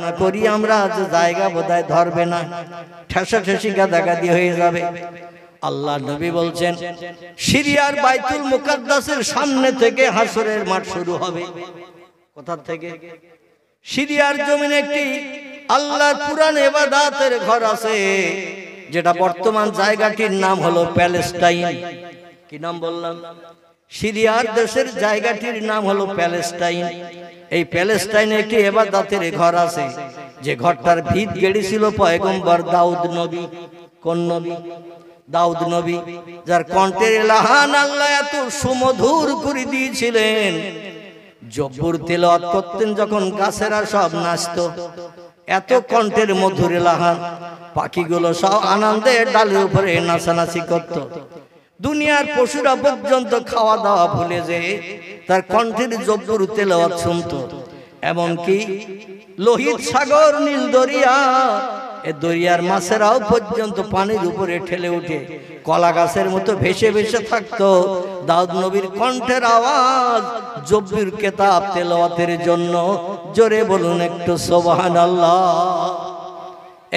না করি আমরা যে জায়গা বোধহয় ধরবে না, ঠেসাঠেসি গাদাগাদি হয়ে যাবে। আল্লাহ নবী বলছেন সিরিয়ার বাইতুল মুকাদ্দাসের সামনে থেকে হাসরের মাঠ শুরু হবে। কোথা থেকে? সিরিয়ার জমিনে একটি আল্লাহর পুরান ইবাদতের ঘর আছে, যেটা বর্তমান জায়গাটির নাম হলো প্যালেস্টাইন। কি নাম বললাম? সিরিয়ার দেশের জায়গাটির নাম হলো প্যালেস্টাইন। এই প্যালেস্টাইনে একটি ইবাদতের ঘর আছে, যে ঘরটার ভিত গেড়েছিল পয়গম্বর দাউদ নবী। কোন নবী? দাউদ নবী, যার কণ্ঠের লাহান আল্লাহ এত সুমধুর করে দিয়েছিলেন। জব্বুর তেলাওয়াত করতেন যখন গাছেরা সব নাচতো, এত কণ্ঠের মধুর লাহান, পাখিগুলো সব আনন্দে ডালের উপরে নাচানাচি করত। দুনিয়ার পশুরা পর্যন্ত খাওয়া দাওয়া ভুলে যেয়ে তার কণ্ঠের জব্বুর তেলাওয়াত শুনতো। এমনকি লোহিত সাগর, নীল দরিয়া, এ দরিয়ার মাছেরাও পর্যন্ত পানির উপরে ঠেলে উঠে কলা গাছের মতো ভেসে ভেসে থাকতো দাউদ নবীর কণ্ঠের আওয়াজ জব্বুর কিতাব তেলাওয়াতের জন্য। জোরে বলুন একটু সুবহানাল্লাহ।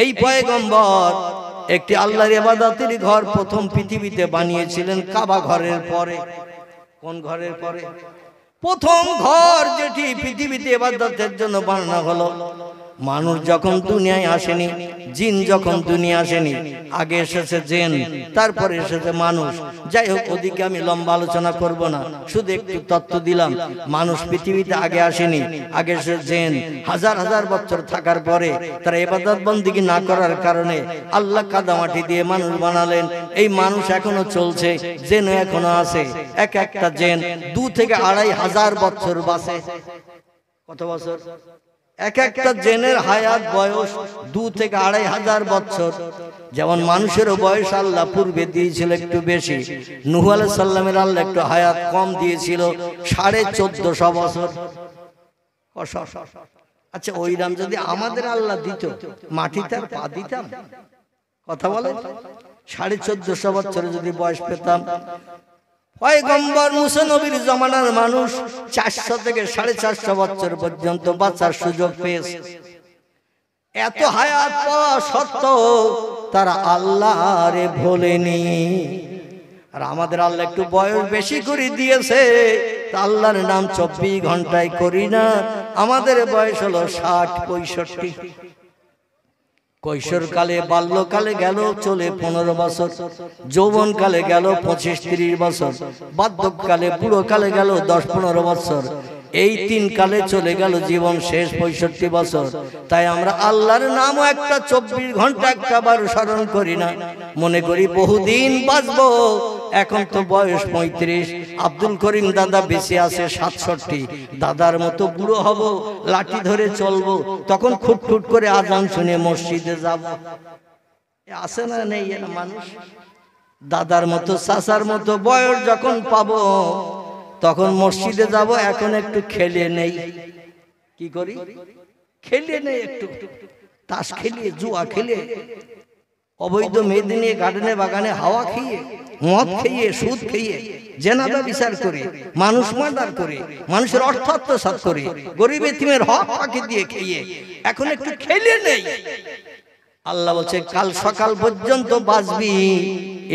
এই পয়গম্বর একটি আল্লাহর ইবাদতের ঘর প্রথম পৃথিবীতে বানিয়েছিলেন কাবা ঘরের পরে। কোন ঘরের পরে? প্রথম ঘর যেটি পৃথিবীতে ইবাদতের জন্য বানানো হলো। মানুষ যখন দুনিয়ায় আসেনি, জিন যখন দুনিয়া আসেনি, আগে এসেছে জিন, তারপরে এসেছে মানুষ। যাই হোক, ওদিকে আমি লম্বা আলোচনা করব না, শুধু একটু তথ্য দিলাম। মানুষ পৃথিবীতে আগে আসেনি, আগে এসেছে জিন। হাজার হাজার বছর থাকার পরে তারা ইবাদত বন্দেগী না করার কারণে আল্লাহ কাদামাটি দিয়ে মানুষ বানালেন। এই মানুষ এখনো চলছে, জিনও এখনো আছে। এক একটা জিন 2 থেকে 2,500 বছর বাঁচে। কত বছর? এক একটা জিনের হায়াত বয়স 2 থেকে 2,500 বছর। যেমন মানুষেরও বয়স আল্লাহ পূর্বে দিয়েছিল একটু বেশি। নূহ আলাইহিস সালামের আল্লাহ একটু হায়াত কম দিয়েছিল, 1450 বছর। আচ্ছা, ওইরাম যদি আমাদের আল্লাহ দিত, মাটিতে আর পা দিতাম? কথা বলে। 1450 বছরে যদি বয়স পেতাম। পয়গম্বর মুসা নবীর জামানার মানুষ 400 থেকে 450 বছর পর্যন্ত বাঁচার সুযোগ পেয়েছে। এত হায়াত পাওয়া সত্ত্বেও তারা আল্লাহরে ভোলেনি। আর আমাদের আল্লাহ একটু বয়স বেশি করে দিয়েছে, তা আল্লাহর নাম 24 ঘন্টায় করি না। আমাদের বয়স হলো 60-65। কৈশোরকালে, বাল্যকালে গেল চলে 15 বছর, যৌবনকালে গেল 25-30 বছর, বার্ধক্যকালে বুড়োকালে গেল 10-15 বছর। এই 3 কালে চলে গেল জীবন শেষ 65 বছর। তাই আমরা আল্লাহর নামও একটা 24 ঘন্টা একবার স্মরণ করি না, মনে করি বহুদিন বাঁচবো। এখন তো বয়স 35। আব্দুল করিম দাদা বেঁচে আছে 67। দাদার মতো বুড়ো হব, লাঠি ধরে চলবো, তখন খুটখুট করে আজান শুনে মসজিদে যাব। আছে না নেই এরা মানুষ? দাদার মতো চাচার মতো বয়স যখন পাবো, তখন মসজিদে যাব। এখন একটু খেলে নেই। কি করি? খেলে নেই, একটু তাস খেলিয়ে, জুয়া খেলে, অবৈধ মেয়েদের নিয়ে গার্ডেনে বাগানে হাওয়া খেয়ে, মদ খেয়ে, সুদ খেয়ে, জেনাদা বিচার করে, মানুষ মার্ডার করে, মানুষের অর্থ আত্মসাৎ করে, গরিব এতিমের হক ফাঁকি দিয়ে খেয়ে এখন একটু খেলে নেই। আল্লাহ বলছে কাল সকাল পর্যন্ত বাঁচবি,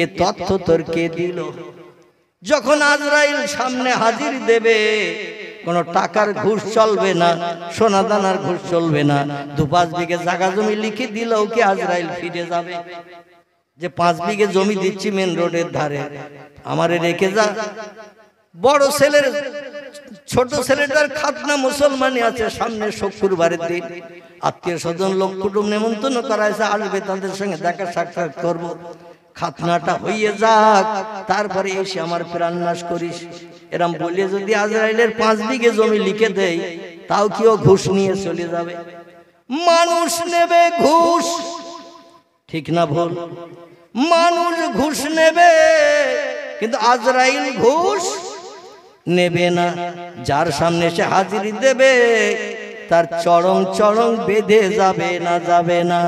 এ তথ্য তোর কে দিল? যখন আজরাইল সামনে হাজির দেবে, কোন টাকার ঘুষ চলবে না, সোনা দানার ঘুষ চলবে না। 2-5 বিঘে জায়গা জমি লিখে দিলেও কি আজরাইল ফিরে যাবে যে 5 বিঘে জমি দিচ্ছি মেন রোডের ধারে, আমারে রেখে যা? বড় ছেলের, ছোট ছেলেটার খাতনা মুসলমানি আছে সামনে শুক্রবারের দিন, আত্মীয় স্বজন লোক কুটুম নেমন্তন্ন করা হয়েছে, আসবে, তাদের সঙ্গে দেখা সাক্ষাৎ করব। খাতনাটা হইয়ে যাক, তারপরে এসে আমার প্রাণ নাশ করিস। এরম বলে যদি আজরাইলের 5 বিঘে জমি লিখে দেয়, তাও কি ও ঘুষ নিয়ে চলে যাবে? মানুষ নেবে ঘুষ, ঠিক না ভুল? মানুষ ঘুষ নেবে, কিন্তু আজরাইল ঘুষ নেবে না। যার সামনে সে হাজিরি দেবে, তার চরং চরং বেঁধে যাবে না, যাবে না।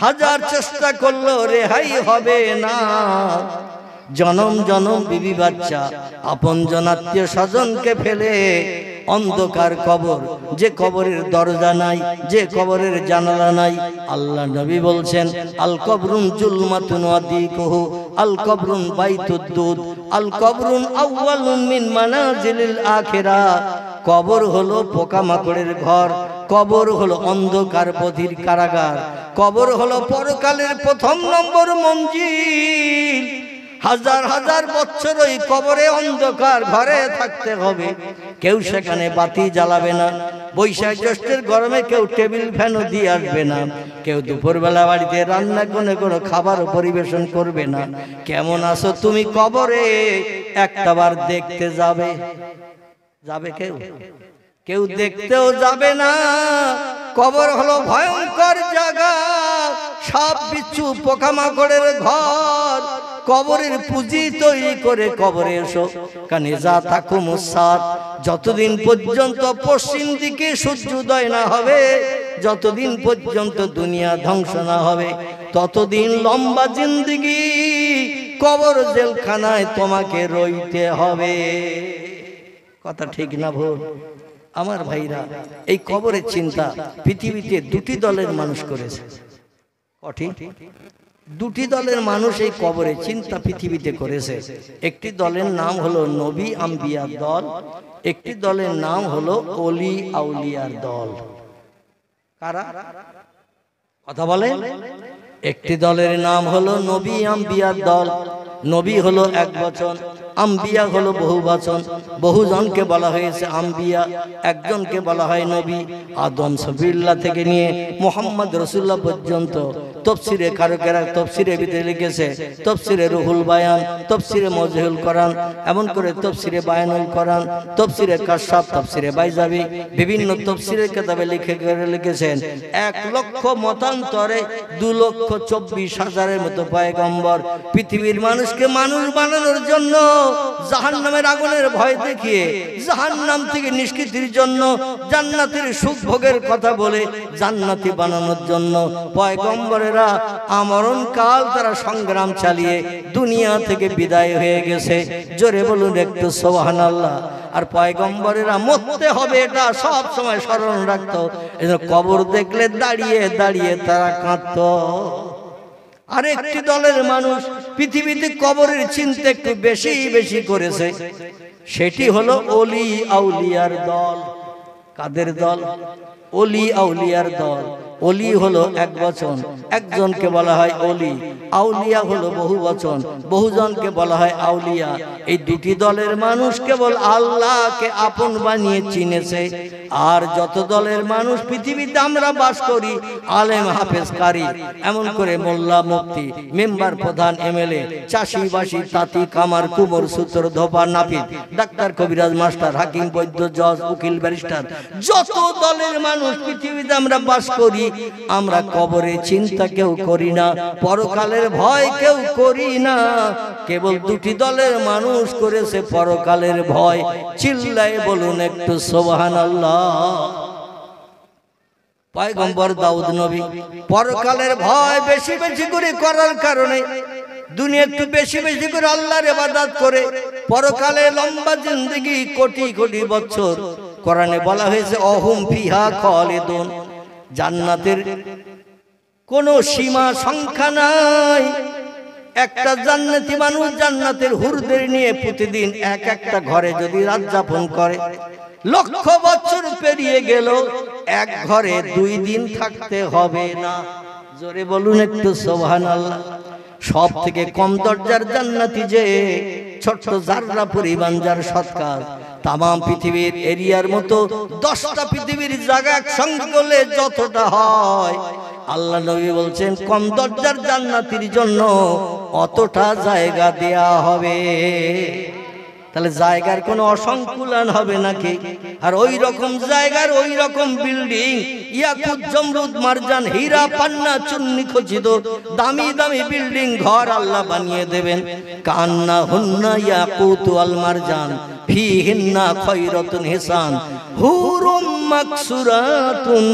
হাজার চেষ্টা করলো রেহাই হবে না। জনম জনম বিবি বাচ্চা আপন জন আত্মীয় স্বজনকে ফেলে অন্ধকার কবর, যে কবরের দরজা নাই, যে কবরের জানালা নাই। আল্লাহ নবী বলছেন আল কবরুন জুলমাতুন ওয়াদিকুহু আল কবরুন বাইতুদ্দুদ আল কবরুন আউয়ালুন মিন মানাজিলিল আখিরাহ। কবর হলো পোকামাকড়ের ঘর, কবর হলো অন্ধকার বধির কারাগার, কবর হলো পরকালের প্রথম নম্বর মঞ্জিল। হাজার হাজার বছর ওই কবরে অন্ধকার ঘরে থাকতে হবে, কেউ সেখানে বাতি জ্বালাবে না, বৈশাখ জ্যৈষ্ঠের গরমে কেউ টেবিল ফ্যানও দিয়ে আসবে না, কেউ দুপুরবেলা বাড়িতে রান্না করে কোনো খাবার পরিবেশন করবে না। কেমন আছো তুমি কবরে একটাবার দেখতে যাবে? যাবে কেউ? কেউ দেখতেও যাবে না। কবর হলো ভয়ঙ্কর জায়গা, সাপ বিচ্ছু পোকামাকড়ের ঘর। কবরের পুঁজি তৈরি করে কবরে এসো, কানে যা থাকো মুসাদ, যতদিন পর্যন্ত পশ্চিম দিকে সূর্যোদয় না হবে, যতদিন পর্যন্ত দুনিয়া ধ্বংস না হবে, ততদিন লম্বা জিন্দেগি কবর জেলখানায় তোমাকে রইতে হবে। কথা ঠিক না ভুল? আমার ভাইরা, এই কবরের চিন্তা পৃথিবীতে দুটি দলের মানুষ করেছে। কঠিন দুটি দলের মানুষ এই কবরের চিন্তা পৃথিবীতে করেছে। একটি দলের নাম হলো নবী আম্বিয়ার দল, একটি দলের নাম হলো ওলি আউলিয়ার দল। কারা? কথা বলে। একটি দলের নাম হলো নবী আম্বিয়ার দল। নবী হলো এক বচন, আম্বিয়া হলো বহু বচন। বহুজনকে বলা হয়েছে আম্বিয়া, একজনকে বলা হয় নবী। আদম সফিউল্লাহ থেকে নিয়ে মুহাম্মদ রাসূলুল্লাহ পর্যন্ত তফসিরে কারকেরা তফসিরে ভিতরে লিখেছে, তফসিরে রুহুল বায়ান, তফসিরে মজহুল কোরআন, এমন করে তফসিরে বায়ানুল কোরআন, তফসিরে কাশফ, তফসিরে বাইজাবি, বিভিন্ন তফসিরের কিতাবে লিখেছেন 1 লক্ষ মতান্তরে 2,24,000 মতো পয়গম্বর পৃথিবীর মানুষকে মানুষ বানানোর জন্য, জাহান্নামের আগুনের ভয় দেখিয়ে জাহান্নাম থেকে নিষ্কৃতির জন্য, জান্নাতের সুখ ভোগের কথা বলে জান্নাতি বানানোর জন্য পয়গম্বরেরা আমরণ কাল তারা সংগ্রাম চালিয়ে দুনিয়া থেকে বিদায় হয়ে গেছে। জোরে বলুন একটু সুবহানাল্লাহ। আর পয়গম্বরেরা মরতে হবে এটা সব সময় স্মরণ রাখতো। এজন্য কবর দেখলে দাঁড়িয়ে দাঁড়িয়ে তারা কাঁদতো। আরেকটি দলের মানুষ পৃথিবীতে কবরের চিন্তা একটু বেশি বেশি করেছে, সেটি হলো ওলি আউলিয়ার দল। কাদের দল? ওলি আউলিয়ার দল। ওলি হলো এক বচন, একজনকে বলা হয় ওলি। আউলিয়া হলো বহু বচন, বহুজনকে বলা হয় আউলিয়া। এই দুটি দলের মানুষ কেবল আল্লাহকে আপন বানিয়ে চিনেছে। আর যত দলের মানুষ পৃথিবীতে আমরা বাস করি, আলেম হাফেজ কারি, এমন করে মোল্লা মুফতি মেম্বার প্রধান এমএলএ চাষি বাসি তাঁতি কামার কুমোর সূত্র ধোপা নাপিত ডাক্তার কবিরাজ মাস্টার হাকিম বৈদ্য জজ উকিল ব্যারিস্টার, যত দলের মানুষ পৃথিবীতে আমরা বাস করি, আমরা কবরের চিন্তা কেউ করি না, পরকালের ভয় কেউ করি না। কেবল দুটি দলের মানুষ করেছে পরকালের ভয়। চিল্লায়ে বলুন একটু সুবহানাল্লাহ। পয়গম্বর দাউদ নবী পরকালের ভয় বেশি বেশি করে করার কারণে দুনিয়া একটু বেশি বেশি করে আল্লাহর ইবাদত করে পরকালে লম্বা জিন্দেগি কোটি কোটি বছর। কোরআনে বলা হয়েছে অহুম ফিহা খালিদুন, জান্নাতের কোনো সীমা সংখ্যা নাই। একটা জান্নাতি মানুষ জান্নাতের হুরদের নিয়ে প্রতিদিন এক একটা ঘরে যদি রাত যাপন করে, লক্ষ বছর পেরিয়ে গেল এক ঘরে 2 দিন থাকতে হবে না। জোরে বলুন একটু সুবহানাল্লাহ। সব থেকে কম দরজার জান্নাতি যে ছোট্ট জাররা পরিমাণ যার সৎকার, তামাম পৃথিবীর এরিয়ার মতো 10টা পৃথিবীর জায়গা একসঙ্গে করলে যতটা হয়, আল্লাহ নবী বলছেন কম দরজার জান্নাতির জন্য অতটা জায়গা দেয়া হবে। তাহলে জায়গার কোনো অসংকুলন হবে নাকি? আর ওই রকম জায়গার ওই রকম বিল্ডিং, ইয়াকুত জমরুদ মারজান হীরা পান্না চুন্নি খচিত দামি দামি বিল্ডিং ঘর আল্লাহ বানিয়ে দেবেন। কান্না হুন্না ইয়াকুত ওয়াল মারজান ফিহিন্না খায়রাতুন হিসান হুরুম মাকসুরাতুন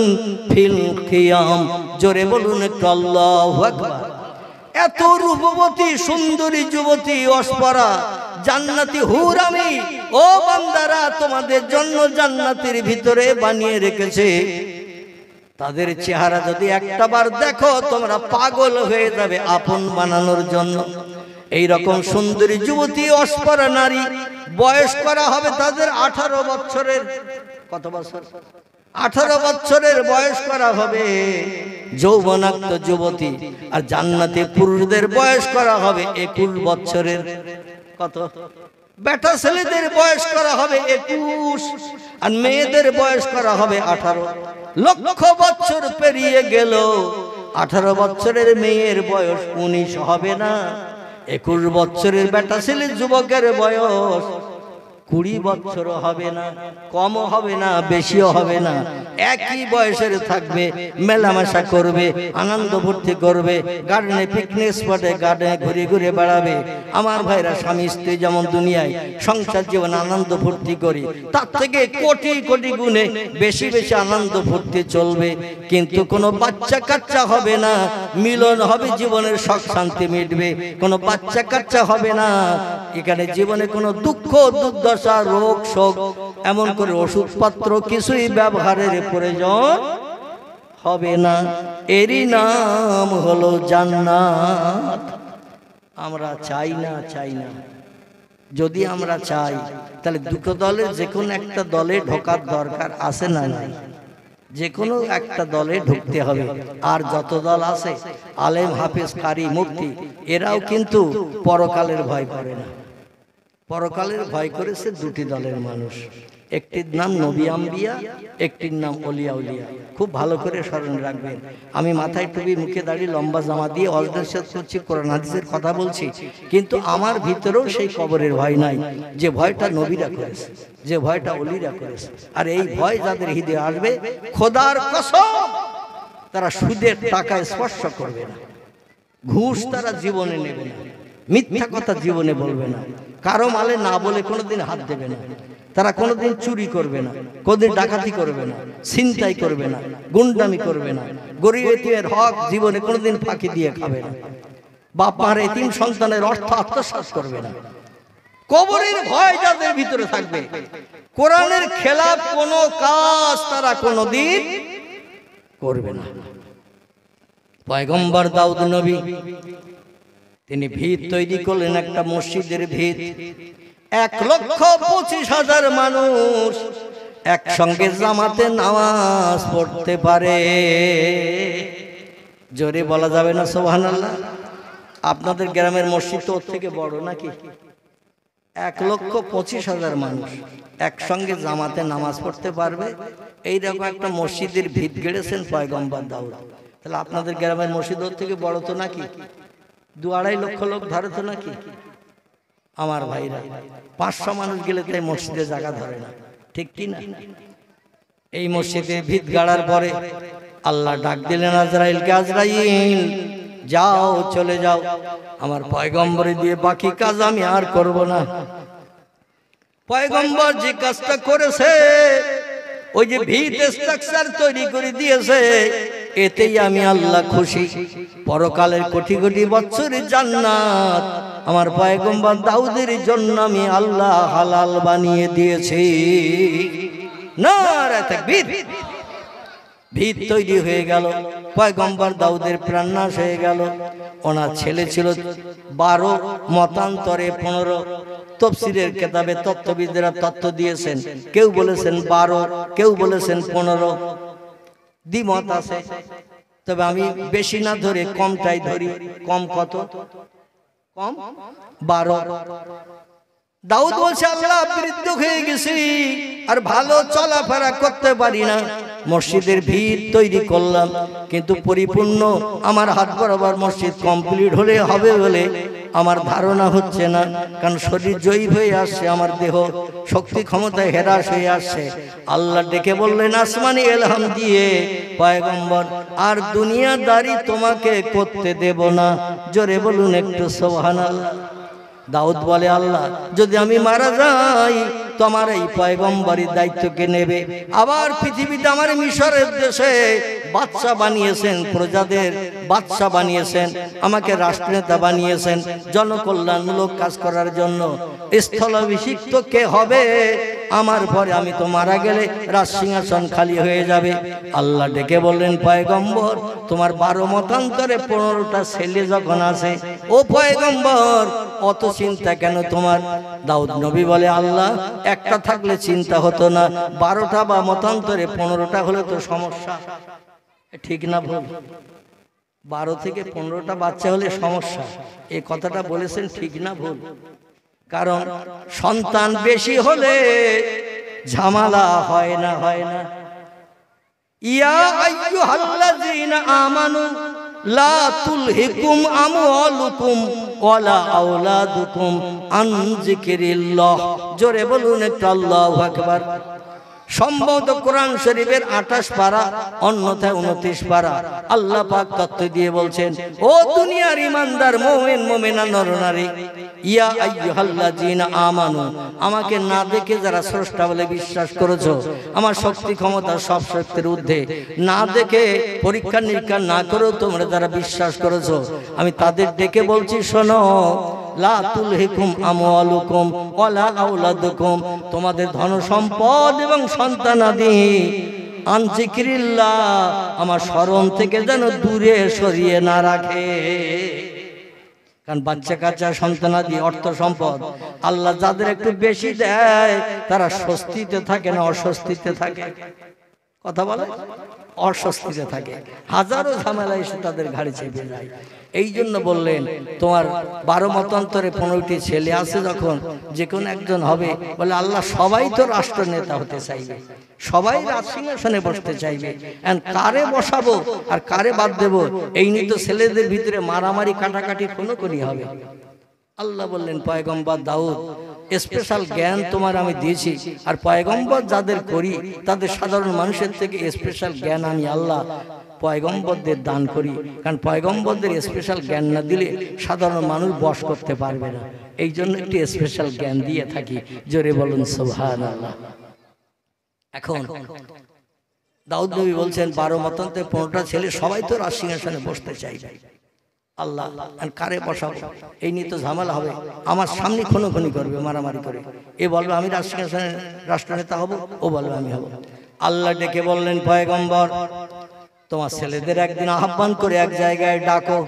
ফিল খিয়াম। জোরে বলুন একটু আল্লাহু আকবার। এত রূপবতী সুন্দরী যুবতী অস্পরা জান্নাতি হুর আমি ও বান্দারা তোমাদের জন্য জান্নাতের ভিতরে বানিয়ে রেখেছে। তাদের চেহারা যদি একটাবার দেখো তোমরা পাগল হয়ে যাবে আপন বানানোর জন্য। এই রকম সুন্দরী যুবতী অস্পরা নারী, বয়স করা হবে তাদের 18 বছরের, কত বছর? 18 বছরের বয়স করা হবে যৌবনাক্ত যুবতী। আর জান্নাতে পুরুষদের বয়স করা হবে 21 বছরের, কত? বেটা ছেলেদের বয়স করা হবে 21 আর মেয়েদের বয়স করা হবে 18। লক্ষ বছর পেরিয়ে গেল, 18 বছরের মেয়ের বয়স 19 হবে না। 21 বছরের বেটা ছেলে যুবকের বয়স 20 বছর হবে না, কমও হবে না, বেশিও হবে না, একই বয়সের থাকবে, মেলামেশা করবে, আনন্দ ফুর্তি করবে, গার্ডেনে পিকনিক স্পটে গার্ডেনে ঘুরে ঘুরে বেড়াবে। আমার ভাইরা, স্বামী স্ত্রী যেমন দুনিয়ায় সংসার জীবন আনন্দ ফুর্তি করি, তার থেকে কোটি কোটি গুণে বেশি বেশি আনন্দ ফুর্তি চলবে। কিন্তু কোনো বাচ্চা কাচ্চা হবে না, মিলন হবে, জীবনের শখ শান্তি মিটবে। কোনো বাচ্চা কাচ্চা হবে না, এখানে জীবনে কোনো দুঃখ দুর্দশা রোগ শোক এমন করে ওষুধপত্র কিছুই ব্যবহারের প্রয়োজন হবে না। এরই নাম হলো জান্নাত। আমরা চাই না, চাই না। যদি আমরা চাই তাহলে দুটো দলের যে কোনো একটা দলে ঢোকার দরকার আছে না নাই? যে কোনো একটা দলে ঢুকতে হবে। আর যত দল আছে আলেম হাফেজ কারি মুফতি, এরাও কিন্তু পরকালের ভয় করে না। পরকালের ভয় করেছে দুটি দলের মানুষ, একটির নাম নবী আম্বিয়া, একটির নাম ওলিয়া উলিয়া। খুব ভালো করে স্মরণ রাখবেন। আমি মাথায় টুপি, মুখে দাড়ি, লম্বা জামা দিয়ে অজনসাদ করছি, কোরআন হাদিসের কথা বলছি, কিন্তু আমার ভিতরেও সেই কবরের ভয় নাই, যে ভয়টা নবীরা করেছে, যে ভয়টা ওলিরা করেছে। আর এই ভয় যাদের হৃদয়ে আসবে, খোদার কসম তারা সুদের টাকায় স্পর্শ করবে না, ঘুষ তারা জীবনে নেবে না, মিথ্যা কথা জীবনে বলবে না, কারো মালে না বলে কোনোদিন হাত দেবে না, তারা কোনোদিন চুরি করবে না, কোনোদিন ডাকাতি করবে না, ছিনতাই করবে না, গুন্ডামি করবে না, গরিব এতিমের হক জীবনে কোনোদিন ফাঁকি দিয়ে খাবে না, বাপ মার এতিম সন্তানের অর্থ আত্মসাৎ করবে না। কবরের ভয় যাদের ভিতরে থাকবে, কোরআনের খেলাফ কোনো কাজ তারা কোনোদিন করবে না। পয়গম্বর দাউদ নবী তিনি ভিত তৈরি করলেন, একটা মসজিদের ভিত। 1,25,000 মানুষ একসঙ্গে জামাতে নামাজ পড়তে পারে। জোরে বলা যাবে না সুবহানাল্লাহ? আপনাদের গ্রামের মসজিদ তো ওর থেকে বড় নাকি? 1,25,000 মানুষ একসঙ্গে জামাতে নামাজ পড়তে পারবে, এইরকম একটা মসজিদের ভিত গেড়েছেন পয়গম্বর দাউদ। তাহলে আপনাদের গ্রামের মসজিদ ওর থেকে বড় তো নাকি? 2-2.5 লক্ষ লোক ধরে তো নাকি? আমার ভাইরা, 500 মানুষ গেলে তাই মসজিদে জায়গা ধরে না, ঠিক কি না? এই মসজিদে ভিত গাড়ার পরে আল্লাহ ডাক দিলেন আজরাইলকে, আজরাইল যাও, চলে যাও, আমার পয়গম্বরে দিয়ে বাকি কাজ আমি আর করব না। পয়গম্বর যে কাজটা করেছে, ওই যে ভিত স্ট্রাকচার তৈরি করে দিয়েছে, এতেই আমি আল্লাহ খুশি। পরকালের কোটি কোটি বছরের জান্নাত আমার পয়গম্বর দাউদের জন্য আমি আল্লাহ হালাল বানিয়ে দিয়েছি। নারে তাকবীর। ভিত তৈরি হয়ে গেল, পয়গম্বর দাউদের প্রাণনাশ হয়ে গেল। ওনার ছেলে ছিল 12, মতান্তরে 15। তফসিরের কিতাবে তত্ত্ববিদরা তত্ত্ব দিয়েছেন, কেউ বলেছেন 12, কেউ বলেছেন 15, দ্বিমত আছে। তবে আমি বেশি না ধরে কমটাই ধরি। কম কত? কম 12। দাউদ বলছে, আল্লাহ বৃদ্ধ হয়ে গেছি, আর ভালো চলাফেরা করতে পারি না। মসজিদের ভিত তৈরি করলাম, কিন্তু পরিপূর্ণ আমার হাত বরাবর মসজিদ কমপ্লিট হলে হবে বলে আমার ধারণা হচ্ছে না, কারণ শরীর জয়ী হয়ে আসছে, আমার দেহ শক্তি ক্ষমতায় হেরাস হয়ে আসছে। আল্লাহ ডেকে বললেন আসমানি এলহাম দিয়ে, পয়গম্বর আর দুনিয়াদারি তোমাকে করতে দেব না। জোরে বলুন একটু সুবহানাল্লাহ। দাউদ বলে, আল্লাহ যদি আমি মারা যাই তো আমার এই পয়গম্বরের দায়িত্বকে নেবে। আবার পৃথিবীতে আমার মিশরের দেশে বাদশা বানিয়েছেন, প্রজাদের বাদশা বানিয়েছেন, আমাকে রাষ্ট্রনেতা বানিয়েছেন জনকল্যাণমূলক কাজ করার জন্য। স্থলাভিষিক্ত কে হবে আমার পরে? আমি তো মারা গেলে রাজসিংহাসন খালি হয়ে যাবে। আল্লাহ ডেকে বললেন, পয়গম্বর তোমার 12 মতান্তরে 15টা ছেলে যখন আছে, ও পয়গম্বর অত চিন্তা কেন তোমার? দাউদ নবী বলে, আল্লাহ একটা থাকলে চিন্তা হতো না, 12টা বা মতান্তরে 15টা হলে তো সমস্যা। ঠিক না ভুল? 12 থেকে 15টা বাচ্চা হলে সমস্যা, এই কথাটা বলেছেন ঠিক না ভুল? কারণ সন্তান বেশি হলে ঝামেলা হয় না, হয় না? ইয়া আইয়ুহাল্লাযীনা আমানু লা তুলহিকুম আমওয়ালুকুম ওয়ালা আওলাদুকুম আন যিকরিল্লাহ। জোরে বলুন একটু আল্লাহু আকবার। সম্ভবত কোরআন শরীফের 28 পারা, অন্যথায় 29 পারা। আল্লাহ পাক তত্ত্ব দিয়ে বলছেন, ও দুনিয়ার ইমানদার মুমিন মুমিনা নরনারী, ইয়া আইয়ুহাল্লাযীনা আমানু, আমাকে না দেখে যারা স্রষ্টা বলে বিশ্বাস করেছো, আমার শক্তি ক্ষমতা সব শক্তির ঊর্ধ্বে, না দেখে পরীক্ষা নিরীক্ষা না করেও তোমরা যারা বিশ্বাস করেছো, আমি তাদের ডেকে বলছি, শোনো, লা তুলহিকুম আমওয়ালুকুম ওয়ালা আওলাদুকুম, তোমাদের ধন সম্পদ এবং সন্তানাদি আন যিকরিল্লাহ, আমার স্মরণ থেকে যেন দূরে সরিয়ে না রাখে। কারণ বাচ্চা কাচ্চা সন্তানাদি অর্থ সম্পদ আল্লাহ যাদের একটু বেশি দেয় তারা স্বস্তিতে থাকে না অস্বস্তিতে থাকে? কথা বলে, অস্বস্তিতে থাকে, হাজারো ঝামেলা এসে তাদের ঘাড়ে চেপে যায়। এই জন্য বললেন, তোমার 12 মতান্তরে 15টি ছেলে আছে যখন, যে কোনো একজন হবে। বলে, আল্লাহ সবাই তো রাষ্ট্রনেতা হতে চাইবে, সবাই রাজসিংহাসনে বসতে চাইবে, কারে বসাবো আর কারে বাদ দেবো এই নিয়ে তো ছেলেদের ভিতরে মারামারি কাটাকাটি কোনো হবে। আল্লাহ বললেন, পয়গম্বর দাউদ স্পেশাল জ্ঞান তোমার আমি দিয়েছি, আর পয়গম্বর যাদের করি তাদের সাধারণ মানুষের থেকে স্পেশাল জ্ঞান আমি আল্লাহ পয়গম্বরদের দান করি। কারণ পয়গম্বরদের স্পেশাল জ্ঞান না দিলে সাধারণ মানুষ বশ করতে পারবে না, এই জন্য একটি স্পেশাল জ্ঞান দিয়ে থাকি। জোরে বলুন সুবহানাল্লাহ। এখন দাউদ নবী বলছেন, 12 মতান্তরে 15টা ছেলে, সবাই তো রাজসিংহাসনে বসতে চাইবে। আল্লাহ কারে বসাবো এই নিয়ে তো ঝামেলা হবে, আমার সামনে খুনোখুনি করবে, মারামারি করে। এ বলবে আমি রাজসিংহাসনে রাষ্ট্রনেতা হব, ও বলবে আমি হব। আল্লাহ ডেকে বললেন, পয়গম্বর তোমার ছেলেদের একদিন আহ্বান করে এক জায়গায় ডাকো।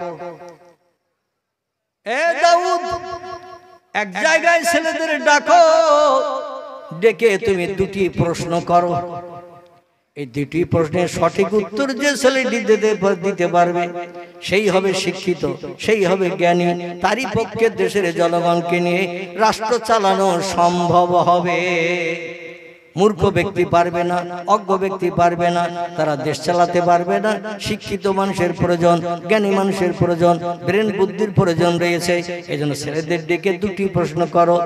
এ দাউদ, এক জায়গায় ছেলেদের ডাকো, ডেকে তুমি 2টি প্রশ্ন করো। এই 2টি প্রশ্নের সঠিক উত্তর যে ছেলেটি দিতে পারবে সেই হবে শিক্ষিত, সেই হবে জ্ঞানী, তারই পক্ষে দেশের জনগণকে নিয়ে রাষ্ট্র চালানো সম্ভব হবে। মূর্খ ব্যক্তি পারবে না, অজ্ঞ ব্যক্তি পারবে না, তারা দেশ চালাতে পারবে না। শিক্ষিত মানুষের প্রয়োজন, জ্ঞানী মানুষের প্রয়োজন, ব্রেন বুদ্ধির প্রয়োজন রয়েছে। এই জন্য ছেলেদের ডেকে 2টি প্রশ্ন করো।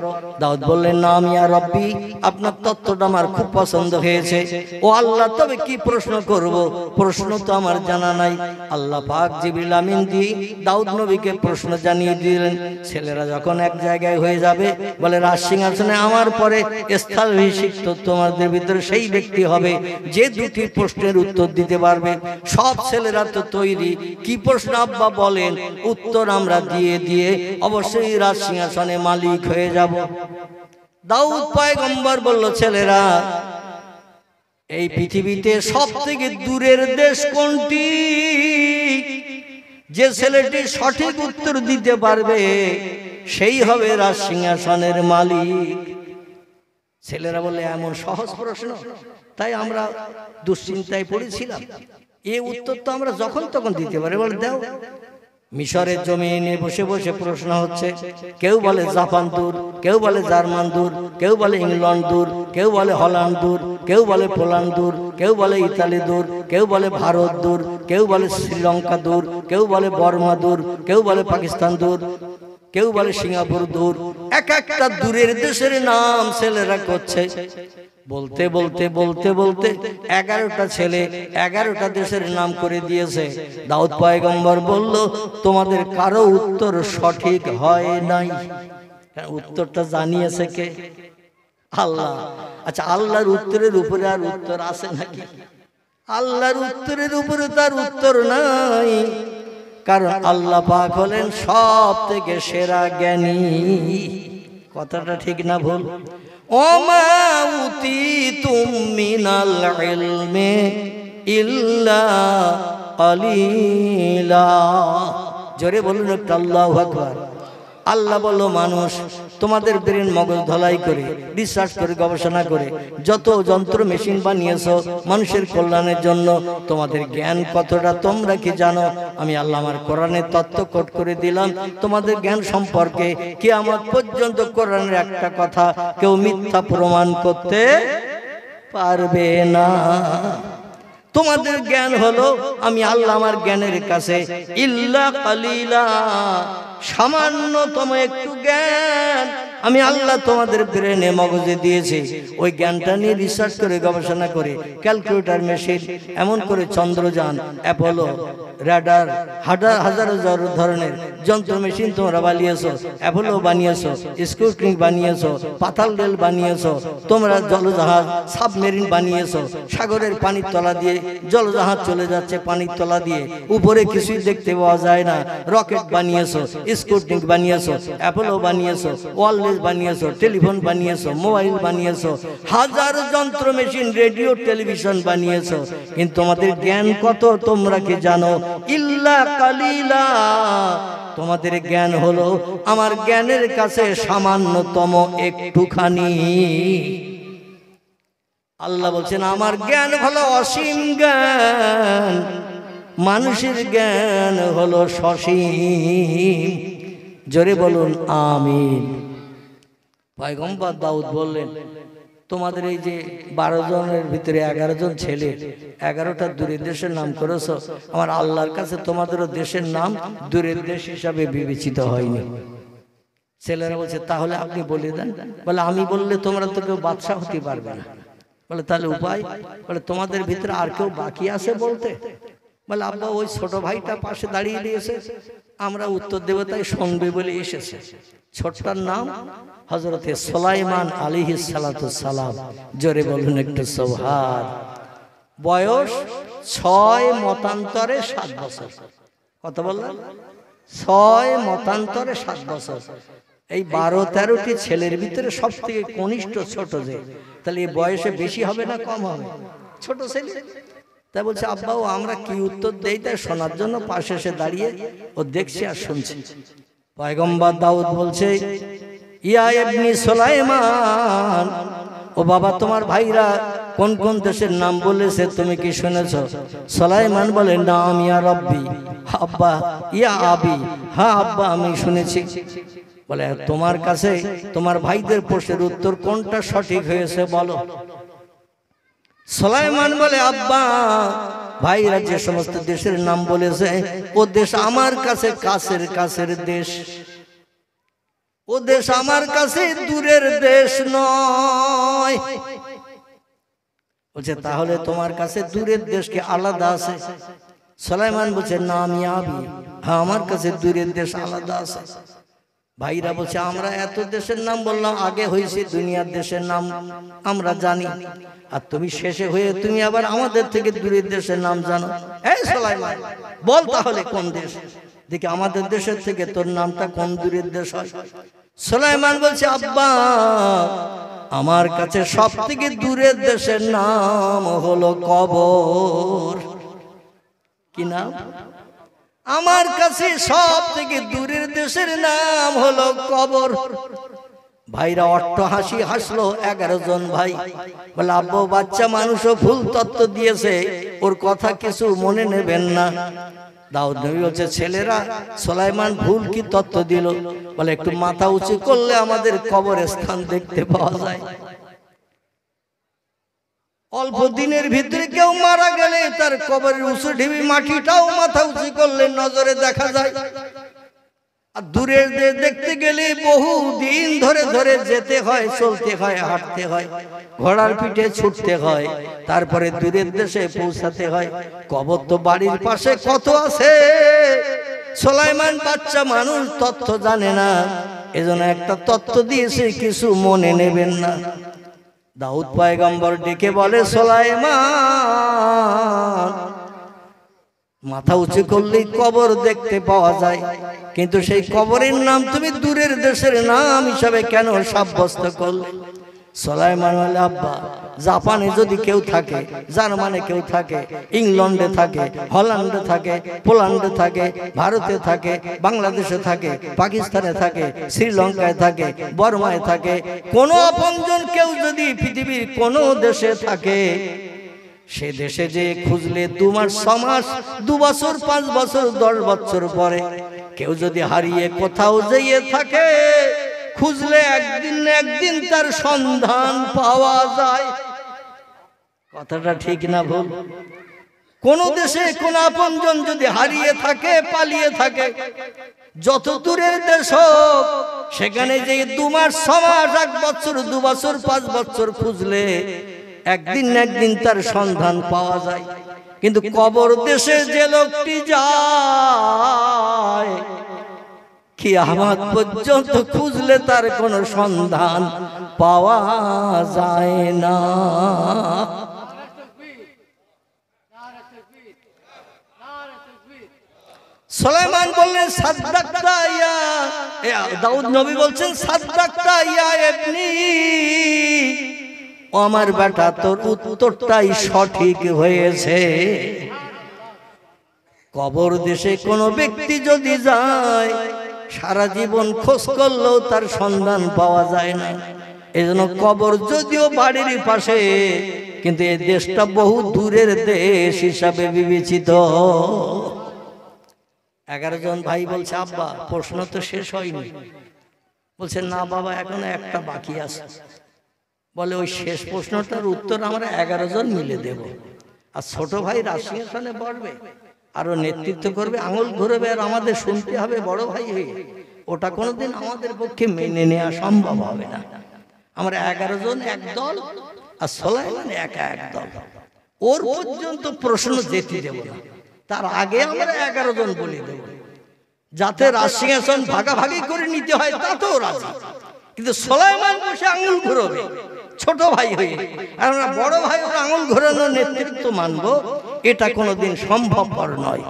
দাউদ বললেন, না ইয়া রব্বি, আপনার তত্ত্বটা আমার খুব পছন্দ হয়েছে। ও আল্লাহ, তবে কি প্রশ্ন করব? প্রশ্ন তো আমার জানা নাই। আল্লাহ পাক জিবরিল আমিন দিয়ে দাউদ নবীকে প্রশ্ন জানিয়ে দিলেন। ছেলেরা যখন এক জায়গায় হয়ে যাবে, বলে রাজসিংহাসনে আমার পরে স্থলাভিষিক্ত তোমাদের ভিতরে সেই ব্যক্তি হবে যে 2টি প্রশ্নের উত্তর দিতে পারবে। সব ছেলেরা তো তৈরি, কি প্রশ্ন আব্বা বলেন, উত্তর আমরা দিয়ে দিয়ে অবশ্যই রাজসিংহাসনে মালিক হয়ে যাব। দাউদ পয়গম্বর বলল, ছেলেরা এই পৃথিবীতে সব থেকে দূরের দেশ কোনটি? যে ছেলেটি সঠিক উত্তর দিতে পারবে সেই হবে রাজসিংহাসনের মালিক। ছেলেরা বলে, এমন সহজ প্রশ্ন? তাই আমরা দুশ্চিন্তায় পড়েছিলাম, এই উত্তর তো আমরা যখন তখন দিতে পারি। বলে, দাও। মিশরের জমিনে বসে বসে প্রশ্ন হচ্ছে, কেউ বলে জাপান দূর, কেউ বলে জার্মান দূর, কেউ বলে ইংল্যান্ড দূর, কেউ বলে হল্যান্ড দূর, কেউ বলে পোল্যান্ড দূর, কেউ বলে ইতালি দূর, কেউ বলে ভারত দূর, কেউ বলে শ্রীলঙ্কা দূর, কেউ বলে বর্মা দূর, কেউ বলে পাকিস্তান দূর, কেউ বলে সিঙ্গাপুর দূর। এক একটা দূরের দেশের নাম ছেলেরা করছে। বলতে বলতে বলতে বলতে 11টা ছেলে 11টা দেশের নাম করে দিয়েছে। দাউদ পয়গম্বর বলল, তোমাদের কারো উত্তর সঠিক হয় নাই। উত্তরটা জানিয়েছে কে? আল্লাহ। আচ্ছা, আল্লাহর উত্তরের উপরে আর উত্তর আছে নাকি? আল্লাহর উত্তরের উপরে তার উত্তর নাই। কারণ আল্লাহ পাক হলেন সব থেকে সেরা জ্ঞানী। কথাটা ঠিক না ভুল? ওমা উতিতুম মিনাল ইলমি ইল্লা কালিলা। জোরে বলুন একটু আল্লাহু আকবার। আল্লাহ বলল, মানুষ তোমাদের ব্রেন মগজ ধলাই করে, রিসার্চ করে, গবেষণা করে যত যন্ত্র মেশিন বানিয়েছো মানুষের কল্যাণের জন্য, তোমাদের জ্ঞান কতটা তোমরা কি জানো? আমি আল্লাহ আমার কোরআনের তত্ত্ব কোট করে দিলাম তোমাদের জ্ঞান সম্পর্কে। কিয়ামত পর্যন্ত কোরআনের একটা কথা কেউ মিথ্যা প্রমাণ করতে পারবে না। তোমাদের জ্ঞান হলো আমি আল্লাহ আমার জ্ঞানের কাছে ইল্লা কালিলা, সামান্যতম একটু জ্ঞান আমি আল্লাহ তোমাদের ব্রেনে মগজে দিয়েছি। ওই জ্ঞানটা নিয়ে রিসার্চ করে, গবেষণা করে, ক্যালকুলেটর মেশিন, এমন করে চন্দ্রযান, অ্যাপোলো, রাডার, হাজার ধরনের যন্ত্র মেশিন তোমরা বানিয়েছো। অ্যাপোলো বানিয়েছো, স্কুটনিক বানিয়েছো, পাতাল রেল বানিয়েছো, তোমরা জলজাহাজ, সাবমেরিন বানিয়েছো, সাগরের পানির তলা দিয়ে জলজাহাজ চলে যাচ্ছে, পানির তলা দিয়ে, উপরে কিছুই দেখতে পাওয়া যায় না। রকেট বানিয়েছো, স্কুটনিক বানিয়েছো, অ্যাপোলো বানিয়েছো, ওয়ারলেস বানিয়েছো, টেলিফোন বানিয়েছো, মোবাইল বানিয়েছো, হাজার যন্ত্র মেশিন, রেডিও, টেলিভিশন বানিয়েছো। কিন্তু তোমাদের জ্ঞান কত তোমরা কি জানো? ইল্লা কালিলা। তোমাদের জ্ঞান হলো আমার জ্ঞানের কাছে সামান্যতম একটুখানি। আল্লাহ বলছেন আমার জ্ঞান হলো অসীম জ্ঞান, মানুষের জ্ঞান হলো সসীম। জোরে বলুন আমিন। পয়গম্বর দাউদ বললেন, তোমাদের এই যে 12 জনের ভিতরে 11 জন ছেলে, 11টা দূরের দেশের নাম করেছো, আমার আল্লাহর কাছে তোমাদেরও দেশের নাম দূরের দেশ হিসাবে বিবেচিত হয়নি। ছেলেরা বলছে তাহলে আপনি বলে দেন। বলে আমি বললে তোমরা তো কেউ বাদশা হতে পারবে না। বলে তাহলে উপায়? বলে তোমাদের ভিতরে আর কেউ বাকি আছে বলতে? বলে আব্বা ওই ছোট ভাইটা পাশে দাঁড়িয়ে দিয়েছে, আমরা উত্তর দেব তাই শুনবে বলে এসেছে। ছোটটার নাম হযরতে সুলাইমান আলাইহিস সালাতুস সালাম। জোরে বলুন একটু সুবহান। বয়স 6 মতান্তরে 7 বছর। কত বললাম? 6 মতান্তরে 7 বছর। এই 12-13টি ছেলের ভিতরে সব থেকে কনিষ্ঠ ছোট যে, তাহলে এই বয়সে বেশি হবে না কম হবে? ছোট ছেলে। তাই বলছে আব্বাও আমরা কি উত্তর দেই তাই শোনার জন্য পাশে এসে দাঁড়িয়ে ও দেখছি আর শুনছি। পয়গম্বর দাউদ বলছে, ইয়া ইবনি সুলাইমান, ও বাবা তোমার ভাইরা কোন কোন দেশের নাম বলেছে তুমি কি শুনেছো? সুলাইমান বলে নাম ইয়া রব্বি, আব্বা, ইয়া আবি, হ্যাঁ আব্বা আমি শুনেছি। বলে তোমার কাছে তোমার ভাইদের প্রশ্নের উত্তর কোনটা সঠিক হয়েছে বলো। সুলাইমান বলে আব্বা ভাইরা যে সমস্ত দেশের নাম বলেছে ও দেশ আমার কাছে কাছের কাছের দেশ, ও দেশ আমার কাছে দূরের দেশ নয়। বলছে তাহলে তোমার কাছে দূরের দেশ কি আলাদা আছে? সুলাইমান বলছে না আমি আবি, হ্যাঁ আমার কাছে দূরের দেশ আলাদা আছে। ভাইরা বলছে আমরা এত দেশের নাম বললাম, আগে হয়েছে দুনিয়ার দেশের নাম আমরা জানি, আর তুমি শেষে হয়ে তুমি আবার আমাদের থেকে দূরের দেশের নাম জানো। এই সুলাইমান বল তাহলে কোন দেশ, দেখি আমাদের দেশের থেকে তোর নামটা কোন দূরের দেশ হয়। সুলাইমান বলছে আব্বা আমার কাছে সব থেকে দূরের দেশের নাম হলো কবর। কি নাম? আমার কাছে সব থেকে দূরের দেশের নাম হলো কবর। ভাইরা অট্ট হাসি হাসলো 11 জন ভাই। বলে আব্বু বাচ্চা মানুষও ভুল তত্ত্ব দিয়েছে, ওর কথা কিছু মনে নেবেন না। দাউদ নবী বলছে ছেলেরা সুলাইমান ভুল কি তত্ত্ব দিল? বলে একটু মাথা উঁচু করলে আমাদের কবরের স্থান দেখতে পাওয়া যায়। অল্প দিনের ভিতরে কেউ মারা গেলে তার কবরের উঁচু ঢিবি মাটিটাও মাথা উঁচু করলে নজরে দেখা যায়। আর দূরের দেশ দেখতে গেলে বহু দিন ধরে ধরে যেতে হয়, চলতে হয়, হাঁটতে হয়, ঘোড়ার পিঠে ছুটতে হয়, তারপরে দূরের দেশে পৌঁছাতে হয়। কবর তো বাড়ির পাশে কত আছে। সুলাইমান বাচ্চা মানুষ তথ্য জানে না, এজন্য একটা তথ্য দিয়েছে, কিছু মনে নেবেন না। দাউদ পয়গম্বর ডেকে বলে সুলাইমান মাথা উঁচু করলেই কবর দেখতে পাওয়া যায়, কিন্তু সেই কবরের নাম তুমি দূরের দেশের নাম হিসাবে কেন সাব্যস্ত করলে? সুলাইমান বলে, আব্বা জাপানে যদি কেউ থাকে, জার্মানে কেউ থাকে, ইংল্যান্ডে থাকে, হল্যান্ডে থাকে, পোল্যান্ডে থাকে, ভারতে থাকে, বাংলাদেশে থাকে, পাকিস্তানে থাকে, শ্রীলঙ্কায় থাকে, বর্মায় থাকে, কোনো আপনজন কেউ যদি পৃথিবীর কোনো দেশে থাকে, সে দেশে যে খুঁজলে 2 মাস 6 মাস 2 বছর 5 বছর 10 বছর পরে কেউ যদি হারিয়ে কোথাও যেয়ে থাকে, খুঁজলে একদিন না একদিন তার সন্ধান পাওয়া যায়। কথাটা ঠিক না ভুল? কোন দেশে কোন আপনজন যদি হারিয়ে থাকে, পালিয়ে থাকে, যত দূরের দেশ হোক, সেখানে যে 2 মাস 6 মাস 1 বছর 2 বছর 5 বছর খুঁজলে একদিন না একদিন তার সন্ধান পাওয়া যায়। কিন্তু কবর দেশে যে লোকটি যায়, কিয়ামত পর্যন্ত খুঁজলে তার কোনো সন্ধান পাওয়া যায় না। সুলাইমান বললেন, সাদ্দাকতা ইয়া, দাউদ নবী বলছেন, সাদ্দাকতা ইয়া ইবনি, আমার বেটা তোর উত্তরটাই সঠিক হয়েছে। কবর দেশে কোনো ব্যক্তি যদি যায়, সারা জীবন খোঁজ করলেও তার সন্ধান পাওয়া যায় না। এজন্য কবর যদিও বাড়ির পাশে, কিন্তু এই দেশটা বহু দূরের দেশ হিসাবে বিবেচিত। 11 জন ভাই বলছে, আব্বা প্রশ্ন তো শেষ হয়নি। বলছে, না বাবা, এখনো একটা বাকি আছে। বলে, ওই শেষ প্রশ্নটার উত্তর আমরা 11 জন মিলে দেব। আর ছোট ভাই রাজসিংহাসনে বসবে, আরো নেতৃত্ব করবে, আঙুল ঘুরবে, আর আমাদের শুনতে হবে বড় ভাই হয়ে। ওটা কোনোদিন আমাদের পক্ষে মেনে নেওয়া সম্ভব হবে না। আমরা 11 জন এক দল, আর সুলাইমান একা এক দল। ওর পর্যন্ত প্রশ্ন যেতে দেব না, তার আগে আমরা 11 জন বলে দেব, যাতে রাজসিংহাসন ভাগাভাগি করে নিতে হয় তাতেও রাজি। কিন্তু সুলাইমান বসে আঙুল ঘুরবে ছোট ভাই হয়ে, আর আমরা বড় ভাই ওর আঙুল ঘোরানোর নেতৃত্ব মানবো, এটা কোনোদিন সম্ভবপর নয়।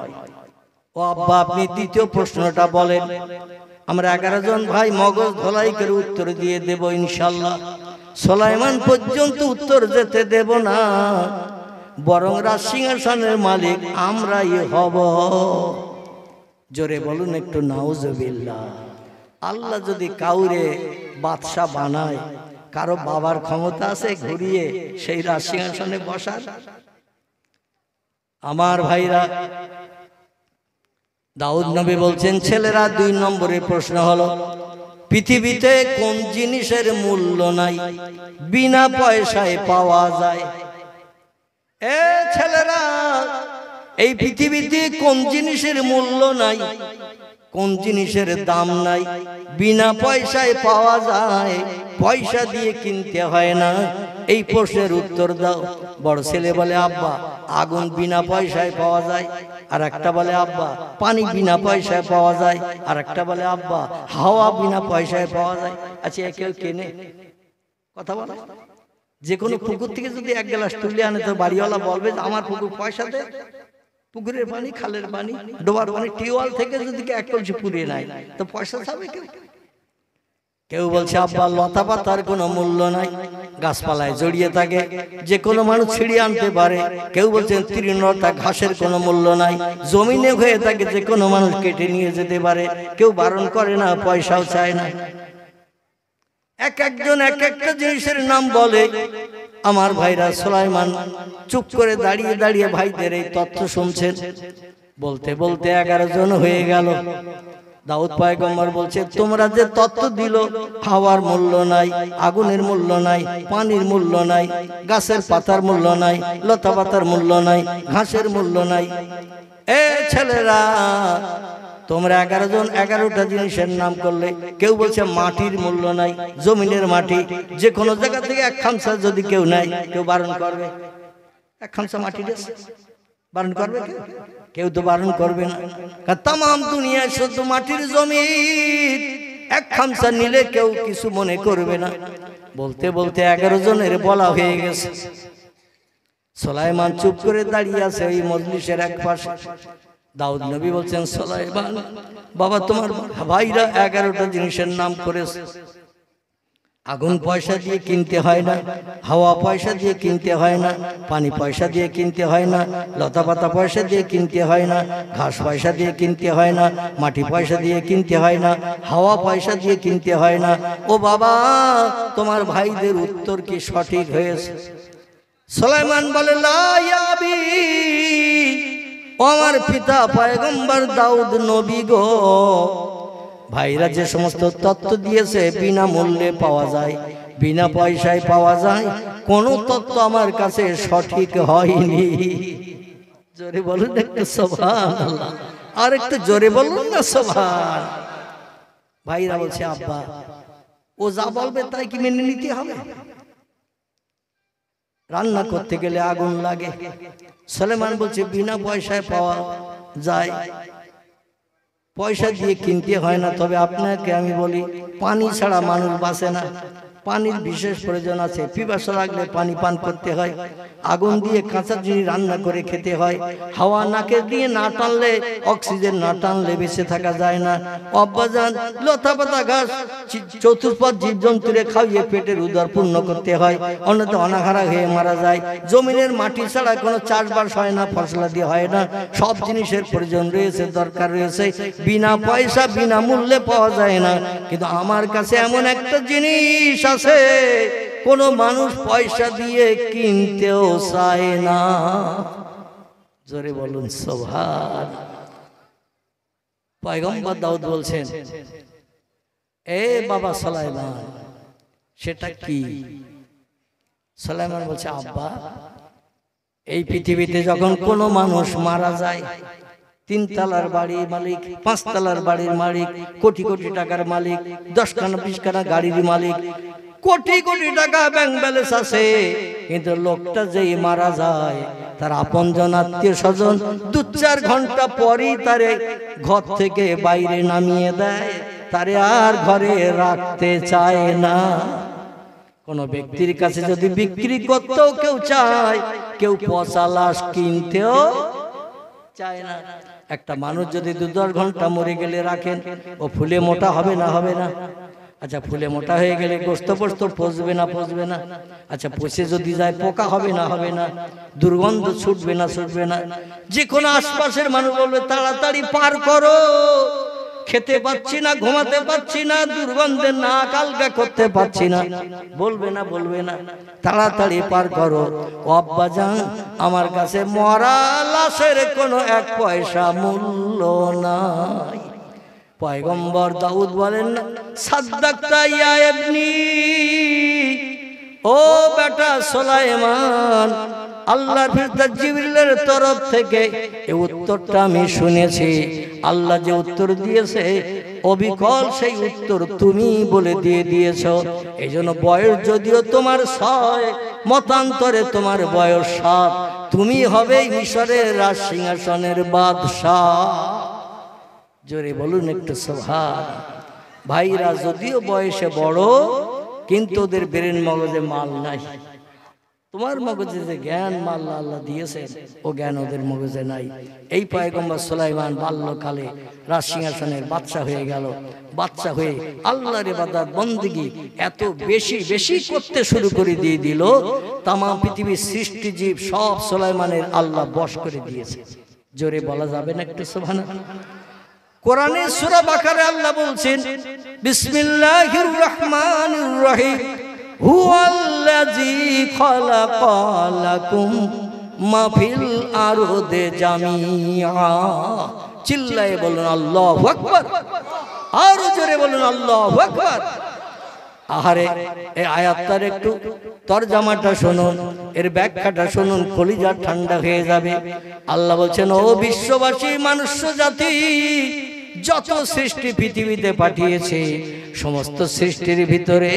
ও আব্বা, আপনি দ্বিতীয় প্রশ্নটা বলেন। আমরা 11 জন ভাই মগজ ধলাই করে উত্তর দিয়ে দেব ইনশাল্লাহ। সুলাইমান পর্যন্ত উত্তর যেতে দেব না, বরং রাজসিংহাসনের মালিক আমরাই হব। জোরে বলুন একটু নাউজুবিল্লাহ। আল্লাহ যদি কাউরে বাদশা বানায়, কারো বাবার ক্ষমতা আছে ঘুরিয়ে সেই রাজসিংহাসনে বসার? আমার ভাইরা, দাউদ নবী বলছেন, ছেলেরা 2 নম্বরের প্রশ্ন হলো, পৃথিবীতে কোন জিনিসের মূল্য নাই, বিনা পয়সায় পাওয়া যায়? এ ছেলেরা, এই পৃথিবীতে কোন জিনিসের মূল্য নাই, কোন জিনিসের দাম নাই, বিনা পয়সায় পাওয়া যায়, পয়সা দিয়ে কিনতে হয় না? এই প্রশ্নের উত্তর দাও। বড় ছেলে বলে, আব্বা আগুন বিনা পয়সায় পাওয়া যায়। আর একটা বলে, আব্বা পানি বিনা পয়সায় পাওয়া যায়। আর একটা বলে, আব্বা হাওয়া বিনা পয়সায় পাওয়া যায়। আচ্ছা, কেউ কেনে? কথা বলে, যে কোনো পুকুর থেকে যদি 1 গ্লাস তুলে আনে, তো বাড়িওয়ালা বলবে যে আমার পুকুর পয়সা দে। পুকুরের পানি, খালের পানি, ডোবার পানি, টিউবওয়েল থেকে যদি 1 কলসি পুড়িয়ে নেয়, তো পয়সা চাবে কেউ? কেউ বলছে, আব্বা লতা পাতার কোনো মূল্য নাই, গাছপালায় জড়িয়ে থাকে, যে কোনো মানুষ ছিঁড়িয়ে আনতে পারে। কেউ বলছেন তৃণলতা ঘাসের কোনো মূল্য নাই, জমিনে হয়ে থাকে, যে কোনো মানুষ কেটে নিয়ে যেতে পারে, কেউ বারণ করে না, পয়সাও চায় না। এক একজন এক একটা জিনিসের নাম বলে। আমার ভাইরা, সুলাইমান চুপ করে দাঁড়িয়ে দাঁড়িয়ে ভাইদের এই তথ্য শুনছেন। বলতে বলতে 11 জন হয়ে গেল। দাউদ পয়গম্বর বলছে, তোমরা যে তত্ত্ব দিল, হাওয়ার মূল্য নাই, আগুনের মূল্য নাই, পানির মূল্য নাই, গাছের পাতার মূল্য নাই, লতা পাতার মূল্য নাই, ঘাসের মূল্য নাই। এ ছেলেরা, তোমরা 11 জন 11টা জিনিসের নাম করলে। কেউ বলছে মাটির মূল্য নাই, জমিনের মাটি, যে কোনো জায়গা থেকে 1 খামসা যদি কেউ নেয়, কেউ বারণ করবে? 1 খামসা মাটি বারণ করবে কেউ? কেউ তো বারণ করবে না। তাম দুনিয়ায় শুধু মাটির জমিন, 1 খামসা নিলে কেউ কিছু মনে করবে না। বলতে বলতে 11 জনের বলা হয়ে গেছে। সুলাইমান চুপ করে দাঁড়িয়ে আছে ওই মজলিসের এক পাশে। দাউদ নবী বলছেন, সুলাইমান বাবা, তোমার ভাইরা 11টা জিনিসের নাম করেছে। আগুন পয়সা দিয়ে কিনতে হয় না, হাওয়া পয়সা দিয়ে কিনতে হয় না, পানি পয়সা দিয়ে কিনতে হয় না, লতা পাতা পয়সা দিয়ে কিনতে হয় না, ঘাস পয়সা দিয়ে কিনতে হয় না, মাটি পয়সা দিয়ে কিনতে হয় না, হাওয়া পয়সা দিয়ে কিনতে হয় না। ও বাবা, তোমার ভাইদের উত্তর কি সঠিক হয়েছে? সুলাইমান বলে, লা ইয়া আবি, ও আমার পিতা পয়গম্বর দাউদ নবী গো, ভাইরা যে সমস্ত তত্ত্ব দিয়েছে বিনামূল্যে পাওয়া যায়, বিনা পয়সায় পাওয়া যায়, কোন তত্ত্ব আমার কাছে সঠিক হয়নি। জোরে বলুন একটু সুবহানাল্লাহ, আর একটু জোরে বলুন না সুবহান। ভাইরা বলছে, আব্বা ও যা বলবে তাই কি মেনে নিতে হবে? রান্না করতে গেলে আগুন লাগে। সুলাইমান বলছে, বিনা পয়সায় পাওয়া যায়, পয়সা দিয়ে কিনতে হয় না। তবে আপনাকে আমি বলি, পানি ছাড়া মানুষ বাঁচে না, পানির বিশেষ প্রয়োজন আছে। পিপাসা লাগলে পানি পান করতে হয়, আগুন দিয়ে কাঁচা জিনিস রান্না করে খেতে হয়, হাওয়া নাকে দিয়ে না টানলে, অক্সিজেন না টানলে বেঁচে থাকা যায় না। অব্বাজান লতা পাতা ঘাস চতুষ্পদ জীবজন্তুরে খাইয়ে পেটের উদর পূর্ণ করতে হয়, অন্যথা অনাহারা হয়ে মারা যায়। জমিনের মাটি ছাড়া কোনো চাষবাস হয় না, ফসলাদি হয় না। সব জিনিসের প্রয়োজন রয়েছে, দরকার রয়েছে, বিনা পয়সা বিনা মূল্যে পাওয়া যায় না। কিন্তু আমার কাছে এমন একটা জিনিস আছে, কোন মানুষ পয়সা দিয়ে কিনতেও চায় না। জোরে বলুন সুবহান। পয়গম্বর দাউদ বলছেন, এ বাবা সুলাইমান, সেটা কি? সুলাইমান বলছে, আব্বা, এই পৃথিবীতে যখন কোনো মানুষ মারা যায়, 3 তলার বাড়ির মালিক, 5 তলার বাড়ির মালিক, কোটি কোটি টাকার মালিক, 10খানা 20খানা গাড়ির মালিক, কোটি কোটি টাকা ব্যাংক ব্যালেন্স আছে, কিন্তু লোকটা যেই মারা যায়, তার আপনজন আত্মীয় স্বজন 2-4 ঘন্টা পরই তারে ঘর থেকে বাইরে নামিয়ে দেয়, তারে আর ঘরে রাখতে চায় না। কোন ব্যক্তির কাছে যদি বিক্রি করতেও কেউ চায়, কেউ পচা লাশ কিনতেও চায় না। একটা মানুষ যদি 2-10 ঘন্টা মরে গেলে রাখেন, ও ফুলে মোটা হবে না? হবে না? আচ্ছা, ফুলে মোটা হয়ে গেলে গোস্ত পোস্ত পচবে না? পচবে না? আচ্ছা, পচে যদি যায় পোকা হবে না? হবে না? দুর্গন্ধ ছুটবে না? ছুটবে না? যে কোনো আশপাশের মানুষ বলবে, তাড়াতাড়ি পার করো, খেতে পাচ্ছি না, ঘুমাতে পাচ্ছি না, দুর্গন্ধে নাক আলগা করতে পাচ্ছি না, বলবে না? বলবে না? তাড়াতাড়ি পার করো। ও আব্বাজান, আমার কাছে মরা লাশের কোনো 1 পয়সা মূল্য নাই। পয়গম্বর দাউদ বলেন, সাদ্দাকতা ইয়া ইবনি, ও বেটা সুলাইমান, আল্লাহর ফেরেশতা জিবরিলের তরফ থেকে এই উত্তরটা আমি শুনেছি। আল্লাহ যে উত্তর দিয়েছে, অবিকল সেই উত্তর তুমি বলে দিয়েছো। এই জন্য বয়স যদিও তোমার 6, মতান্তরে তোমার বয়স 7, তুমি হবে মিশরের রাজ সিংহাসনের বাদশাহ। জোরে বলুন একটু সুবহান। ভাইরা যদিও বয়সে বড়, কিন্তু ওদের ব্রেন মগজে মাল নাই। তোমার মগজে যে জ্ঞান মাল আল্লাহ দিয়েছে, ও জ্ঞান ওদের মগজে নাই। এই পয়গম্বর সুলাইমান বাল্যকালে রাজ সিংহাসনের বাদশা হয়ে গেল। বাদশা হয়ে আল্লাহর ইবাদত বন্দেগী এত বেশি বেশি করতে শুরু করে দিয়ে দিল, তাম পৃথিবীর সৃষ্টি জীব সব সুলাইমানের আল্লাহ বশ করে দিয়েছে। জোরে বলা যাবে না একটু সুবহানাল্লাহ? কোরআনে সূরা বাকারায় আল্লাহ বলছেন, বিসমিল্লাহির রহমানির রহিম, হুয়াল্লাযী খালাকা লাকুম মা ফিল আরদি জামিআ। চিল্লায়ে বলুন আল্লাহু আকবার, আর জোরে বলুন আল্লাহু আকবার। আহারে, এই আয়াতটার একটু তরজমাটা শুনুন, এর ব্যাখ্যাটা শুনুন, কলিজা ঠান্ডা হয়ে যাবে। আল্লাহ বলছেন, ও বিশ্ববাসী মানুষ জাতি, যত সৃষ্টি পৃথিবীতে পাঠিয়েছে, সমস্ত সৃষ্টির ভিতরে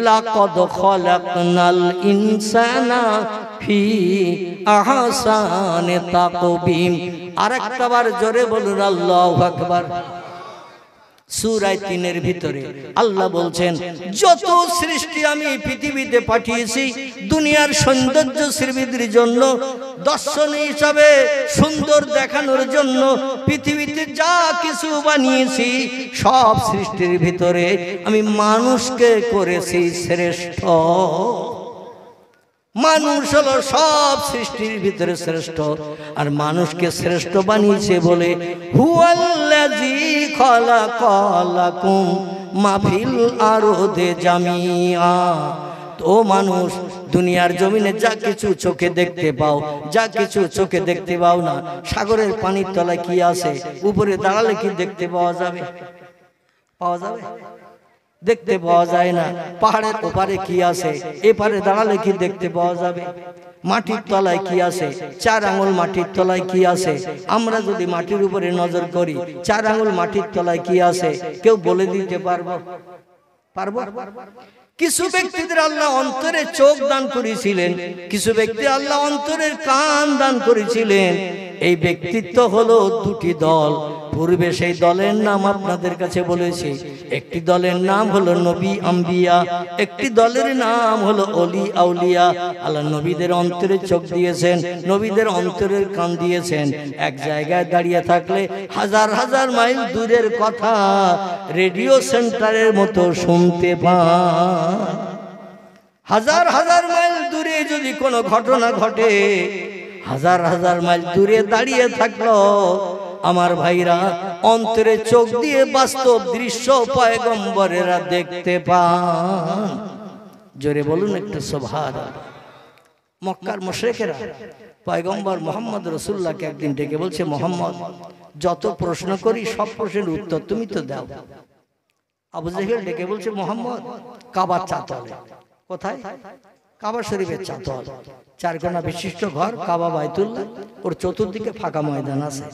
লাকাদ খালাকনাল ইনসানা ফি আহসানি তাকবীম। আরেকটাবার জোরে বলুন আল্লাহু আকবার। সূরা 3 ভিতরে আল্লাহ বলছেন যত সৃষ্টি আমি পৃথিবীতে পাঠিয়েছি দুনিয়ার সৌন্দর্য সৃষ্টির জন্য, দর্শন হিসাবে সুন্দর দেখানোর জন্য পৃথিবীতে যা কিছু বানিয়েছি সব সৃষ্টির ভিতরে আমি মানুষকে করেছি শ্রেষ্ঠ। মানুষ হলো সব সৃষ্টির ভিতরে শ্রেষ্ঠ, আর মানুষকে শ্রেষ্ঠ বানিয়েছে বলে হুয়াল্লাযী খালাকালাকুম মা ফিল আরদি জামিআ। তো মানুষ দুনিয়ার জমিনে যা কিছু চোখে দেখতে পাও, যা কিছু চোখে দেখতে পাও না, সাগরের পানির তলায় কি আছে, উপরে দাঁড়ালে কি দেখতে পাওয়া যাবে? পাওয়া যাবে? দেখতে পাওয়া যায় না। পাহাড়ের ওপারে কি আছে, এপারে দাঁড়ালে কি দেখতে পাওয়া যাবে? মাটির তলায় কি আছে, 4 আঙ্গুল মাটির তলায় কি আছে? আমরা যদি মাটির উপরে নজর করি 4 আঙ্গুল মাটির তলায় কি আছে কেউ বলে দিতে পারবো? কিছু ব্যক্তিদের আল্লাহ অন্তরে চোখ দান করেছিলেন, কিছু ব্যক্তি আল্লাহ অন্তরের কান দান করেছিলেন। এই ব্যক্তিত্ব হলো 2টি দল। পূর্বে সেই দলের নাম আপনাদের কাছে বলেছি। একটি দলের নাম হলো নবী আম্বিয়া, একটি দলের নাম হলো অলি আউলিয়া। আল্লাহ নবীদের অন্তরে চোখ দিয়েছেন, নবীদের অন্তরের কান দিয়েছেন। এক জায়গায় দাঁড়িয়ে থাকলে হাজার হাজার মাইল দূরের কথা রেডিও সেন্টারের মতো শুনতে পান। হাজার হাজার মাইল দূরে যদি কোনো ঘটনা ঘটে, হাজার হাজার মাইল দূরে দাঁড়িয়ে থাকলো আমার ভাইরা অন্তরে চোখ দিয়ে বাস্তব দৃশ্য পয়গম্বরেরা দেখতে পান। জোরে বলুন একটু সুবহানাল্লাহ। মক্কার মুশরিকেরা পয়গম্বর মুহাম্মদ রাসূলুল্লাহকে একদিন ডেকে বলছে, মুহাম্মদ যত প্রশ্ন করি সব প্রশ্নের উত্তর তুমি তো দাও। আবু জেহেল ডেকে বলছে, মুহাম্মদ কাবার চাতলে। কোথায়? কাবা শরীফের চাতল, 4 কোণা বিশিষ্ট ঘর কাবা বাইতুল্লাহ, ওর চতুর্দিকে ফাঁকা ময়দান আছে।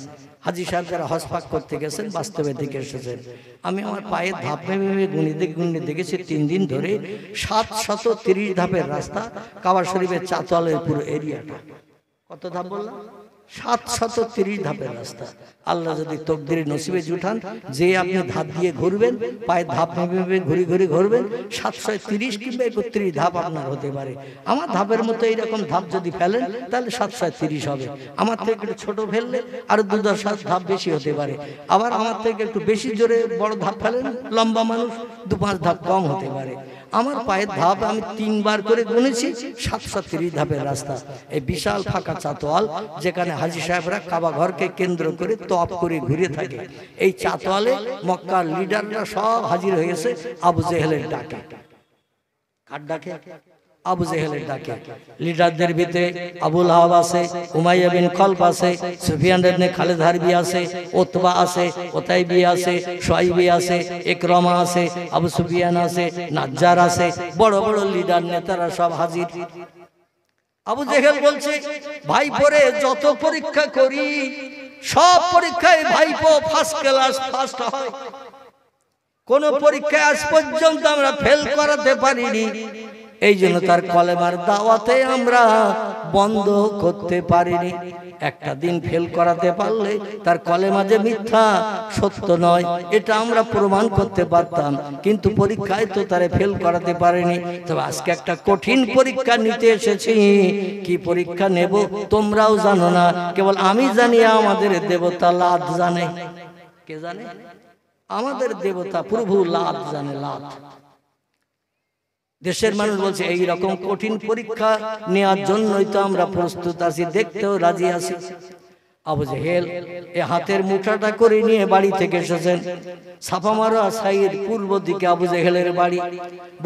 হাজী সাহেব যারা হজ পাক করতে গেছেন বাস্তবে দেখে এসেছেন। আমি আমার পায়ে ধাপ ভেবে গুনে দেখেছি 3 দিন ধরে 730 ধাপের রাস্তা কাবা শরীফের চাতলের পুরো এরিয়াটা। কত ধাপ বললাম? 730 ধাপের রাস্তা। আল্লাহ যদি তকদিরে নসিবে জুটান যে আপনি ধাপ দিয়ে ঘুরবেন, পায়ে ধাপ ভেবে ঘুরি ঘুরবেন, 730 কিংবা 31 ধাপ আপনার হতে পারে। আমার ধাপের মতো এইরকম ধাপ যদি ফেলেন তাহলে 730 হবে। আমার থেকে একটু ছোট ফেললে আরো 2-7 ধাপ বেশি হতে পারে। আবার আমার থেকে একটু বেশি জোরে বড় ধাপ ফেলেন, লম্বা মানুষ 2-5 ধাপ কম হতে পারে। আমার পায়ের ধাপ আমি 3 বার করে গুনেছি, 730 ধাপের রাস্তা। এই বিশাল ফাঁকা চাতোয়াল যেখানে হাজী সাহেবরা কাবা ঘরকে কেন্দ্র করে তপ করে ঘুরে থাকে, এই চাতোয়ালে মক্কার লিডাররা সব হাজির হয়েছে আবু জেহেলের ডাকে। কার ডাকে? আবু জেহেলের ডাকে। লিডারদের ভিতরে আবু লাহাব আছে, উমাইয়া বিন খলফ আছে, সুফিয়ান ইবনে খালিদ হারবি আছে, উতবা আছে, উতাইবি আছে, শুআইবি আছে, ইকরামা আছে, আবু সুফিয়ান আছে, নাজ্জার আছে, বড় বড় লিডার নেতারা সব হাজির। আবু জেহেল বলছে, ভাইপোরে যত পরীক্ষা করি সব পরীক্ষায় ভাইপো ফার্স্ট ক্লাস ফার্স্ট হয়, কোন পরীক্ষায় আজ পর্যন্ত আমরা ফেল করাতে পারিনি। এই জন্য তার কলেমার দাওয়াতে আমরা বন্ধ করতে পারিনি। একটা দিন ফেল করাতে পারলে তার কলেমা যে মিথ্যা সত্য নয় এটা আমরা প্রমাণ করতে পারতাম, কিন্তু পরীক্ষায় তো তারে ফেল করাতে পারিনি। তবে আজকে একটা কঠিন পরীক্ষা নিতে এসেছি। কি পরীক্ষা নেব তোমরাও জানো না, কেবল আমি জানি, আমাদের দেবতা লাত জানে। কে জানে? আমাদের দেবতা প্রভু লাত জানে। লাত দেশের মানুষ বলছে এই রকম কঠিন পরীক্ষা নেওয়ার জন্যই তো আমরা প্রস্তুত আছি, দেখতেও রাজি আছি। আবু জেহেল এ হাতের মুঠাটা করে নিয়ে বাড়ি থেকে এসেছেন। ছাপামারা সাইয়ের পূর্ব দিকে আবু জেহেলের বাড়ি।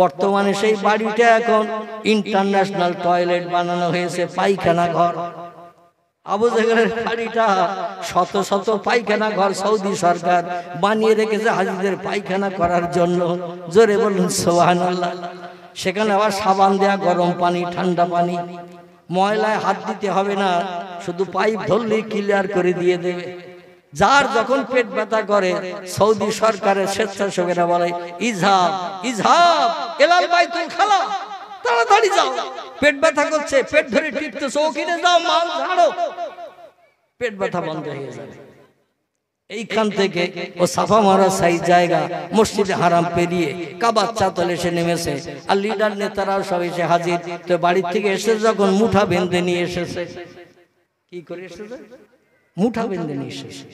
বর্তমানে সেই বাড়িটা এখন ইন্টারন্যাশনাল টয়লেট বানানো হয়েছে, পায়খানা ঘর। আবু জেহেলের বাড়িটা শত শত পায়খানা ঘর সৌদি সরকার বানিয়ে রেখেছে হাজিদের পায়খানা করার জন্য। জোরে বলুন সুবহানাল্লাহ। সেখানে আবার সাবান দেয়া, গরম পানি, ঠান্ডা পানি, ময়লায় হাত দিতে হবে না, শুধু পাইপ ধরলেই ক্লিয়ার করে দিয়ে দেবে। যার যখন পেট ব্যথা করে সৌদি সরকারের স্বেচ্ছাসেবীরা বলে ইজহাব ইজহাব ইলাল বাইতুল খালা, তাড়াতাড়ি যাও, পেট ব্যথা করছে, পেট ধরে টিপতেছো, ওখানে যাও, মাল ঝাড়ো, পেট ব্যথা বন্ধ হয়ে যাবে। এইখান থেকে ও সাফা মারা সাইজ জায়গা মসজিদে হারাম পেরিয়ে কাবার চাতলে এসে নেমেছে। আর লিডার নেতারাও সব এসে হাজির। তো বাড়ির থেকে এসে যখন মুঠা বেঁধে নিয়ে এসেছে, কি করে এসেছে? মুঠা বেঁধে নিয়ে এসেছে।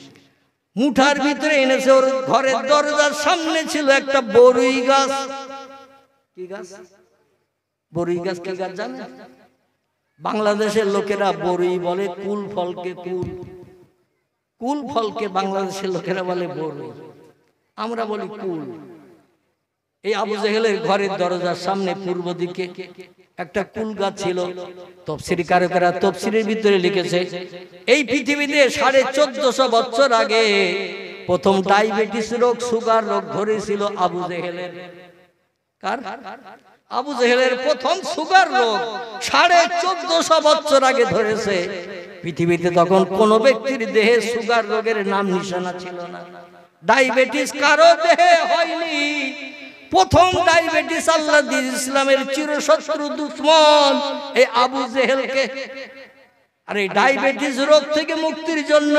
মুঠার ভিতরে এনেছে, ওর ঘরের দরজার সামনে ছিল একটা বরই গাছ। কি গাছ? বরই গাছ। কি গাছ জানেন? বাংলাদেশের লোকেরা বরই বলে, কুল ফলকে কুল। কুল ফলকে বাংলাদেশের লোকেরা বলে বরই, আমরা বলি কুল। এই আবু জেহেলের ঘরের দরজার সামনে পূর্ব দিকে একটা কুল গাছ ছিল। তফসির কারকেরা তফসিরের ভিতরে লিখেছে, এই পৃথিবীতে 1450 বছর আগে প্রথম ডায়াবেটিস রোগ, সুগার রোগ ধরেছিল আবু জেহেলের। কার? আবু জেহেলের প্রথম সুগার রোগ 1450 বছর আগে ধরেছে। পৃথিবীতে তখন কোন ব্যক্তির দেহে সুগার রোগের নাম নিশানা ছিল না। ডায়াবেটিস কারো দেহে হয়নি। প্রথম ডায়াবেটিস আল্লাহ ইসলামের চিরশত্রু দুশমন এই আবু জেহেলকে। আর এই ডায়াবেটিস রোগ থেকে মুক্তির জন্য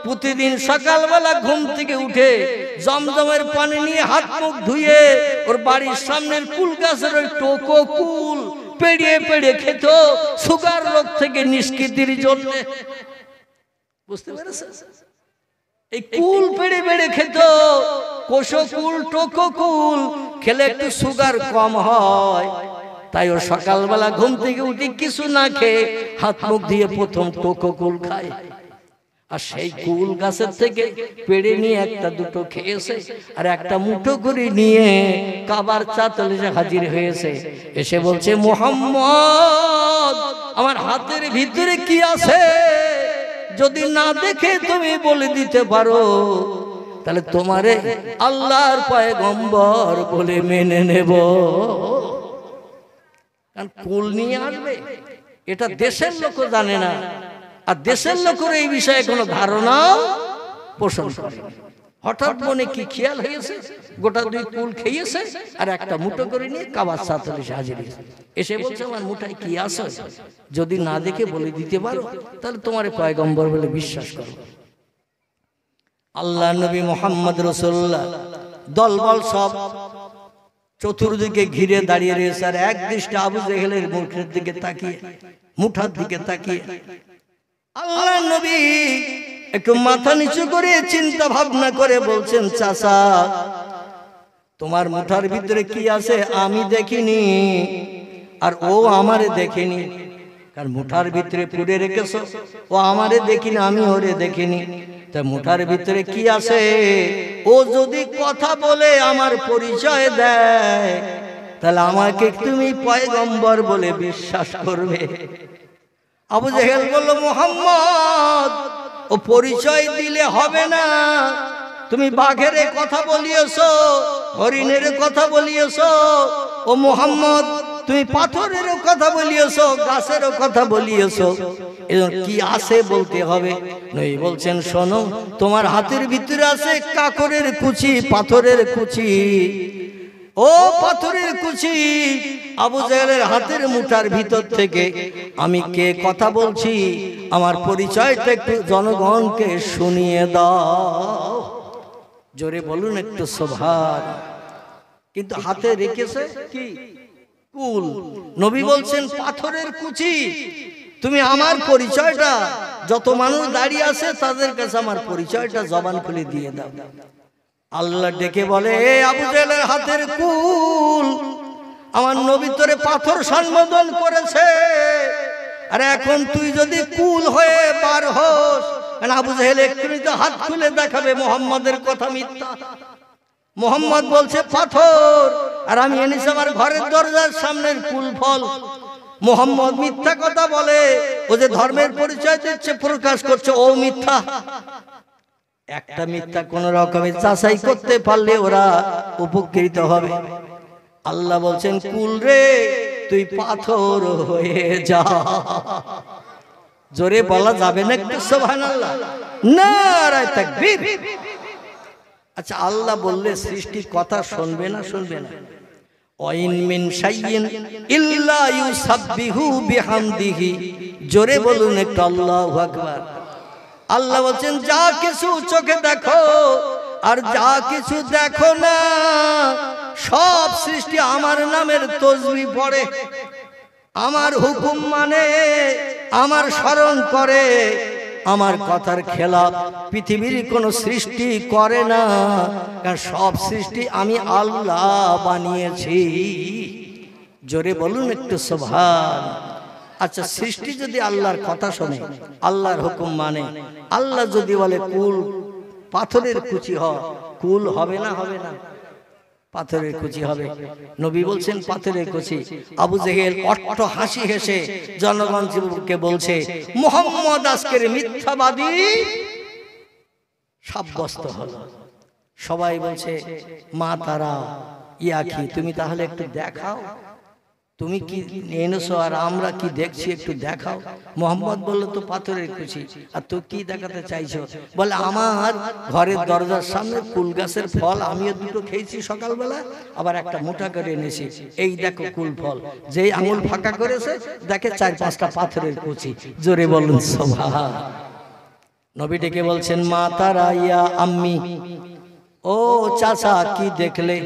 প্রতিদিন সকালবেলা ঘুম থেকে উঠে জমজমের পানি নিয়ে হাত মুখ ধুয়ে ওর বাড়ির সামনের কুল গাছের ওই টোকো কুল পেড়িয়ে পেড়িয়ে খেত সুগার রোগ থেকে নিষ্কৃতির জন্য। বুঝতে পেরেছেন? এই কুল পেড়ে পেড়ে খেত, কোষো কুল, টোকো কুল খেলে একটু সুগার কম হয়। তাই ও সকালবেলা ঘুম থেকে উঠে কিছু না খেয়ে হাত মুখ দিয়ে প্রথম টোকো কুল খায়। আর সেই কুল গাছের থেকে পেড়ে নিয়ে একটা দুটো খেয়েছে, আর একটা মুঠো করে নিয়ে কাবার চাতলে হাজির হয়েছে। এসে বলছে, মুহাম্মদ, আমার হাতের ভিতরে কি আছে যদি না দেখে তুমি বলে দিতে পারো তাহলে তোমারে আল্লাহর পয়গম্বর বলে মেনে নেব। কারণ কুল নিয়ে আসবে, এটা দেশের লোক জানে না। আর দেশের লোকের এই বিষয়ে কোনো ধারণা পোষণ করে। হঠাৎ মনে কি খেয়াল হয়েছে, গোটা 2 কুল খেয়েছে আর একটা মুঠো করে নিয়ে কাবার চাতলে হাজির হয়েছে। এসে বলছে, আমার মুঠায় কি আছে যদি না দেখে বলে দিতে পারো তাহলে তোমার পয়গম্বর বলে বিশ্বাস করো। আল্লাহ নবী মুহাম্মদ রাসূলুল্লাহ দলবল সব চতুর্দিকে ঘিরে দাঁড়িয়ে রয়েছে। আর এক দৃষ্টি আবু জেহেলের মুখের দিকে তাকিয়ে, মুঠার দিকে তাকিয়ে আল্লাহ নবী একটু মাথা নিচু করে চিন্তা ভাবনা করে বলছেন, চাচা, তোমার মুঠার ভিতরে কি আছে আমি দেখিনি, আর ও আমারে দেখেনি। কারণ মুঠার ভিতরে পুরে রেখেছো, ও আমারে দেখিনি, আমি ওরে দেখিনি। তা মুঠার ভিতরে কি আছে ও যদি কথা বলে আমার পরিচয় দেয় তাহলে আমাকে তুমি পয়গম্বর বলে বিশ্বাস করবে। আবু জেহেল বলল, মুহাম্মদ, ও পরিচয় দিলে হবে না। তুমি বাঘের কথা বলিয়েছো, হরিণের কথা বলিয়েছো, ও মুহাম্মদ তুমি পাথরের কথা বলিয়েছো, গাছের কথা বলিয়েছো। এজন্য কি আছে বলতে হবে। নবী বলছেন, শোনো, তোমার হাতের ভিতরে আছে কাকরের কুচি, পাথরের কুচি। ও পাথরের কুচি, আবু জেহেলের হাতের মুঠার ভিতর থেকে আমি কে কথা বলছি আমার পরিচয়টা একটু জনগণকে শুনিয়ে দাও। জোরে বলুন একটু সুবহান। কিন্তু হাতে রেখেছে কি? কুল। নবী বলছেন, পাথরের কুচি, তুমি আমার পরিচয়টা, যত মানুষ দাঁড়িয়ে আছে তাদের কাছে আমার পরিচয়টা জবান খুলে দিয়ে দাও। আল্লাহ ডেকে বলে, আবু জেহেলের হাতের কুল, আমার নবী তোরে পাথর সম্বোধন করেছে, আর এখন তুই যদি কুল হয়ে বার হোস। আবু জেহেল একটুই তো হাত খুলে দেখাবে মুহাম্মদের কথা মিথ্যা। মুহাম্মদ বলছে পাথর, আর আমি এনেছি আমার ঘরের দরজার সামনের কুল ফল। মুহাম্মদ মিথ্যা কথা বলে, ও যে ধর্মের পরিচয় দিচ্ছে, প্রকাশ করছে, ও মিথ্যা। একটা মিথ্যা কোন রকমে যাচাই করতে পারলে ওরা উপকৃত হবে। আল্লাহ বলছেন, কুল রে তুই পাথর হয়ে যা। জোরে বলা যাবে না একটু সুবহানাল্লাহ? নারায়ে তাকবীর। আচ্ছা, আল্লাহ বললে সৃষ্টির কথা শুনবে না? শুনবে না। ওয়াইন মিন শাইইন ইল্লা ইউসাব্বিহু বিহামদিহি। জোরে বলুন একটু আল্লাহু আকবার। আল্লাহ বলছেন যা কিছু চোখে দেখো আর যা কিছু দেখো না সব সৃষ্টি আমার নামের তসবিহ পড়ে, আমার হুকুম মানে, আমার স্মরণ করে, আমার কথার খেলাফ পৃথিবীর কোনো সৃষ্টি করে না, কারণ সব সৃষ্টি আমি আল্লাহ বানিয়েছি। জোরে বলুন একটু সুবহান। আচ্ছা, সৃষ্টি যদি আল্লাহর কথা শোনে, আল্লাহর হুকুম মানে, আল্লাহ যদি বলে কুল পাথরের কুচি হয়, কুল হবে না? হবে না? পাথরের কুচি হবে। নবী বলছেন পাথরের কুচি। আবু জেহেল অট্ট হাসি হেসে জনগণকে বলছে মুহাম্মদ আজকের মিথ্যাবাদী সাব্যস্ত হলো। সবাই বলছে মা তারা ইয়াকি, তুমি তাহলে একটু দেখাও, তুমি কি এনেছো আর আমরা কি দেখছি, একটু দেখাও। মোহাম্মদ বলল তো পাথরের কুচি, আর তো কি দেখাতে চাইছো? বলে আমার ঘরের দরজার সামনে কুল গাছের ফল আমিও দুটো খেয়েছি সকালবেলা, আবার একটা মোটা করে এনেছি, এই দেখো কুল ফল। যেই আঙুল ফাঁকা করেছে দেখে 4-5টা পাথরের কুচি। জোরে বলুন সুবহান। নবী ডেকে বলছেন মা তারা ইয়া আম্মি, ও চাচা কি দেখলে?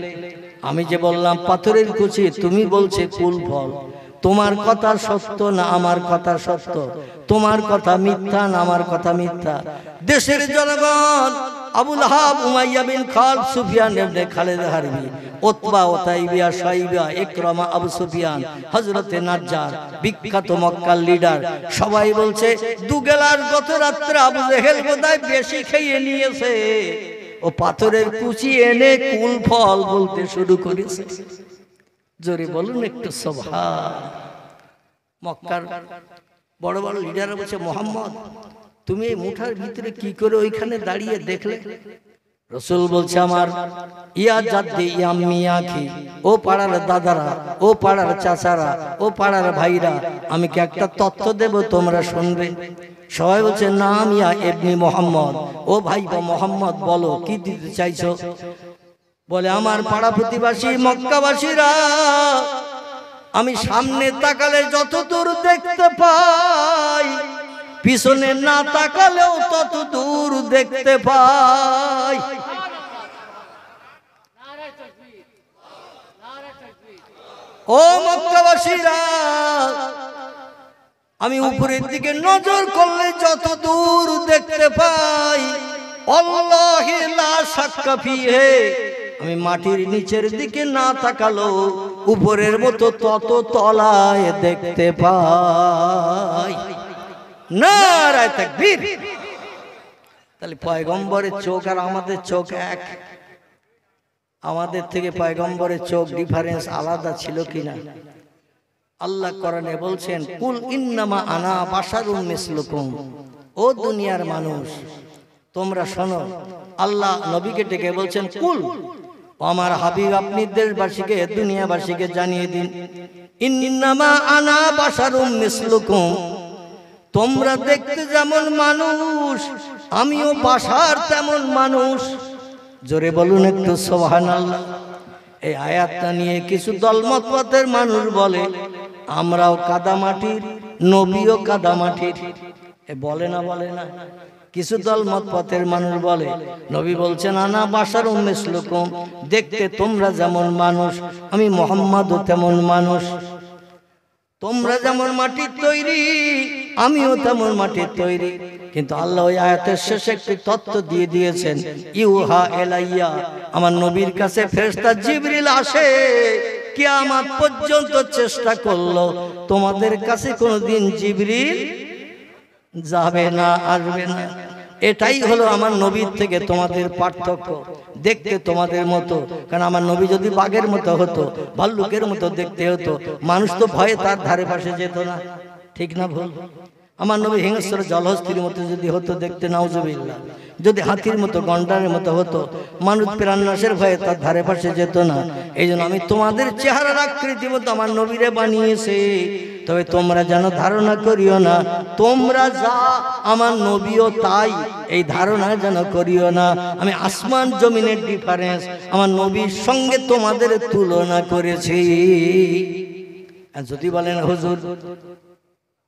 আমি যে বললাম পাথরের কুচি, তুমি বলছে কুল ফল। তোমার কথা সত্য না আমার কথা সত্য? তোমার কথা মিথ্যা না আমার কথা মিথ্যা? দেশের জনগণ আবু লাহাব, উমাইয়া বিন খালদ, সুফিয়ান ইবনে খালিদ হারবি, উতবা, উতাইবা, শাইবা, ইকরামা, আবু সুফিয়ান, হযরতে নাজ্জার, বিখ্যাত মক্কার লিডার, সবাই বলছে দুগেলার গত রাত্রে আবু জেহেল বোধহয় বেশি খেয়ে নিয়েছে, ও পাথরের কুচি এনে কুল ফল বলতে শুরু করেছে। জোরে বলুন একটু সুবহান। মক্কার বড় বড় লিডার বলছে মুহাম্মদ তুমি এই মুঠার ভিতরে কি করে ওইখানে দাঁড়িয়ে দেখলে? রাসূল বলছে আমার ইয়া জাদ্দি ইয়া আম্মি আখি, ও পাড়ার দাদারা, ও পাড়ার চাচারা, ও পাড়ার ভাইরা, আমি কি একটা তথ্য দেব তোমরা শুনবে? সবাই বলছে নাম ইয়া ইবনে মুহাম্মদ, ও ভাই মুহাম্মদ বলো কি দিতে চাইছো? বলে আমার পাড়া প্রতিবাসী মক্কাবাসীরা, আমি সামনে তাকালে যত দূর দেখতে পাই, পিছনে না তাকালেও তত দূর দেখতে পাই। ও মক্কাবাসীরা, আমি উপরের দিকে নজর করলে যত দূর দেখতে পাই, আল্লাহি লা শাক্কা ফিহে, আমি মাটির নিচের দিকে না তাকালো উপরের মতো তত তলায় দেখতে পাই। নারায়ে তাকবীর। তাহলে পয়গম্বরের চোখ আর আমাদের চোখ এক? আমাদের থেকে পয়গম্বরের চোখ ডিফারেন্স আলাদা ছিল কিনা? আল্লাহ কোরআনে বলছেন কুল ইন্নামা আনা বাশারুম মিসলুকুম, ও দুনিয়ার মানুষ তোমরা শোনো। আল্লাহ নবীকে ডেকে বলছেন কুল, আমার হাবিব আপনি দেশবাসীকে দুনিয়াবাসীকে জানিয়ে দিন ইন্নামা আনা বাশারুম মিসলুকুম, তোমরা দেখতে যেমন মানুষ আমিও বাশার তেমন মানুষ। জোরে বলুন একটু সুবহানাল্লাহ। এই আয়াতটা নিয়ে কিছু দলমত পথের মানুষ বলে আমরাও কাদামাটির, নবীও কাদামাটির। এ বলে না? বলে না? কিছু দলমত পথের মানুষ বলে নবী বলছেন আনা বাশারুম মিসলুকুম, দেখতে তোমরা যেমন মানুষ আমি মুহাম্মদও তেমন মানুষ। তোমরা যেমন মাটির তৈরি আমিও তেমন মাটির তৈরি। কিন্তু আল্লাহ ওই আয়াতের শেষে একটি তথ্য দিয়ে দিয়েছেন ইউহা এলাইয়া, আমার নবীর কাছে ফেরেশতা জিবরিল আসে, কিয়ামত পর্যন্ত চেষ্টা করলো তোমাদের কাছে কোনোদিন জিবরিল যাবে না, আসবে না। এটাই হলো আমার নবীর থেকে তোমাদের পার্থক্য, দেখতে তোমাদের মতো। কারণ আমার নবী যদি বাঘের মতো হতো, ভাল্লুকের মতো দেখতে হতো, মানুষ তো ভয়ে তার ধারে পাশে যেত না। ঠিক না ভুল? আমার নবী হিংস্র জলহস্তির মতো যদি হতো দেখতে, নাউজুবিল্লাহ, যদি হাতির মতো গন্ডারের মতো হতো, মানুষ প্রাণনাশের ভয়ে তার ধারে পাশে যেত না। এই জন্য আমি তোমাদের চেহারার আকৃতি মতো আমার নবীরে বানিয়েছে। তবে তোমরা যেন ধারণা করিও না তোমরা যা আমার নবীও তাই, এই ধারণা যেন করিও না আমি আসমান জমিনের ডিফারেন্স আমার নবীর সঙ্গে তোমাদের তুলনা করেছি। আর যদি বলেন হুজুর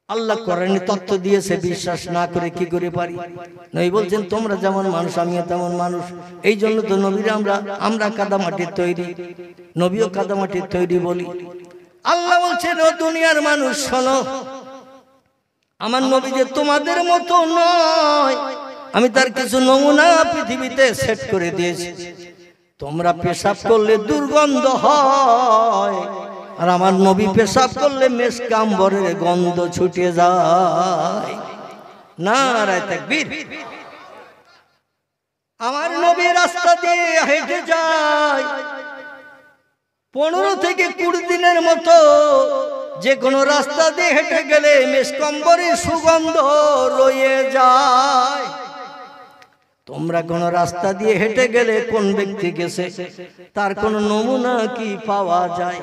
আল্লাহ কোরআনে তত্ত্ব দিয়েছে, বিশ্বাস না করে কি করে পারি? নবী বলছেন তোমরা যেমন মানুষ আমিও তেমন মানুষ। এই জন্য তো নবীরা আমরা কাদামাটির তৈরি, নবীও কাদামাটির তৈরি বলি। আল্লাহ বলছেন ও দুনিয়ার মানুষ শোনো, আমার নবী যে তোমাদের মতো নয়, আমি তার কিছু নমুনা পৃথিবীতে সেট করে দিয়েছি। তোমরা পেশাব করলে দুর্গন্ধ হয়, আর আমার নবী পেশাব করলে মেশক আম্বরের গন্ধ ছুটে যায়। নারায়ে তাকবীর। আমার নবী রাস্তা দিয়ে হেঁটে যায় 15 থেকে 20 দিনের মতো, যে কোনো রাস্তা দিয়ে হেঁটে গেলে মেশক আম্বরের সুগন্ধ রয়ে যায়। তোমরা কোন রাস্তা দিয়ে হেঁটে গেলে কোন ব্যক্তি গেছে তার কোন নমুনা কি পাওয়া যায়?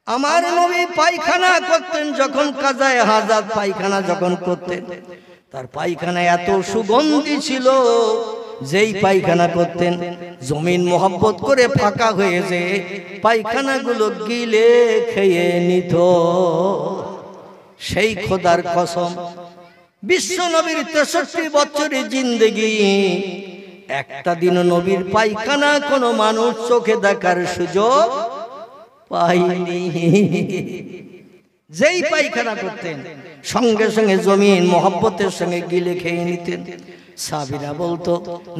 আমার নবী পায়খানা করতেন, যখন কাজায়ে হাজাত পায়খানা যখন করতেন, তার পায়খানা এত সুগন্ধি ছিল, যেই পায়খানা করতেন জমিন মোহাব্বত করে ফাঁকা হয়ে যে পায়খানাগুলো গিলে খেয়ে নিত। সেই খোদার কসম, বিশ্ব নবীর 63 বছরের জিন্দেগি, একটা দিন নবীর পায়খানা কোনো মানুষ চোখে দেখার সুযোগ পাইনি। যেই পায়খানা করতেন সঙ্গে সঙ্গে জমিন মোহাব্বতের সঙ্গে গিলে খেয়ে নিতেন। সাহাবীরা বলতো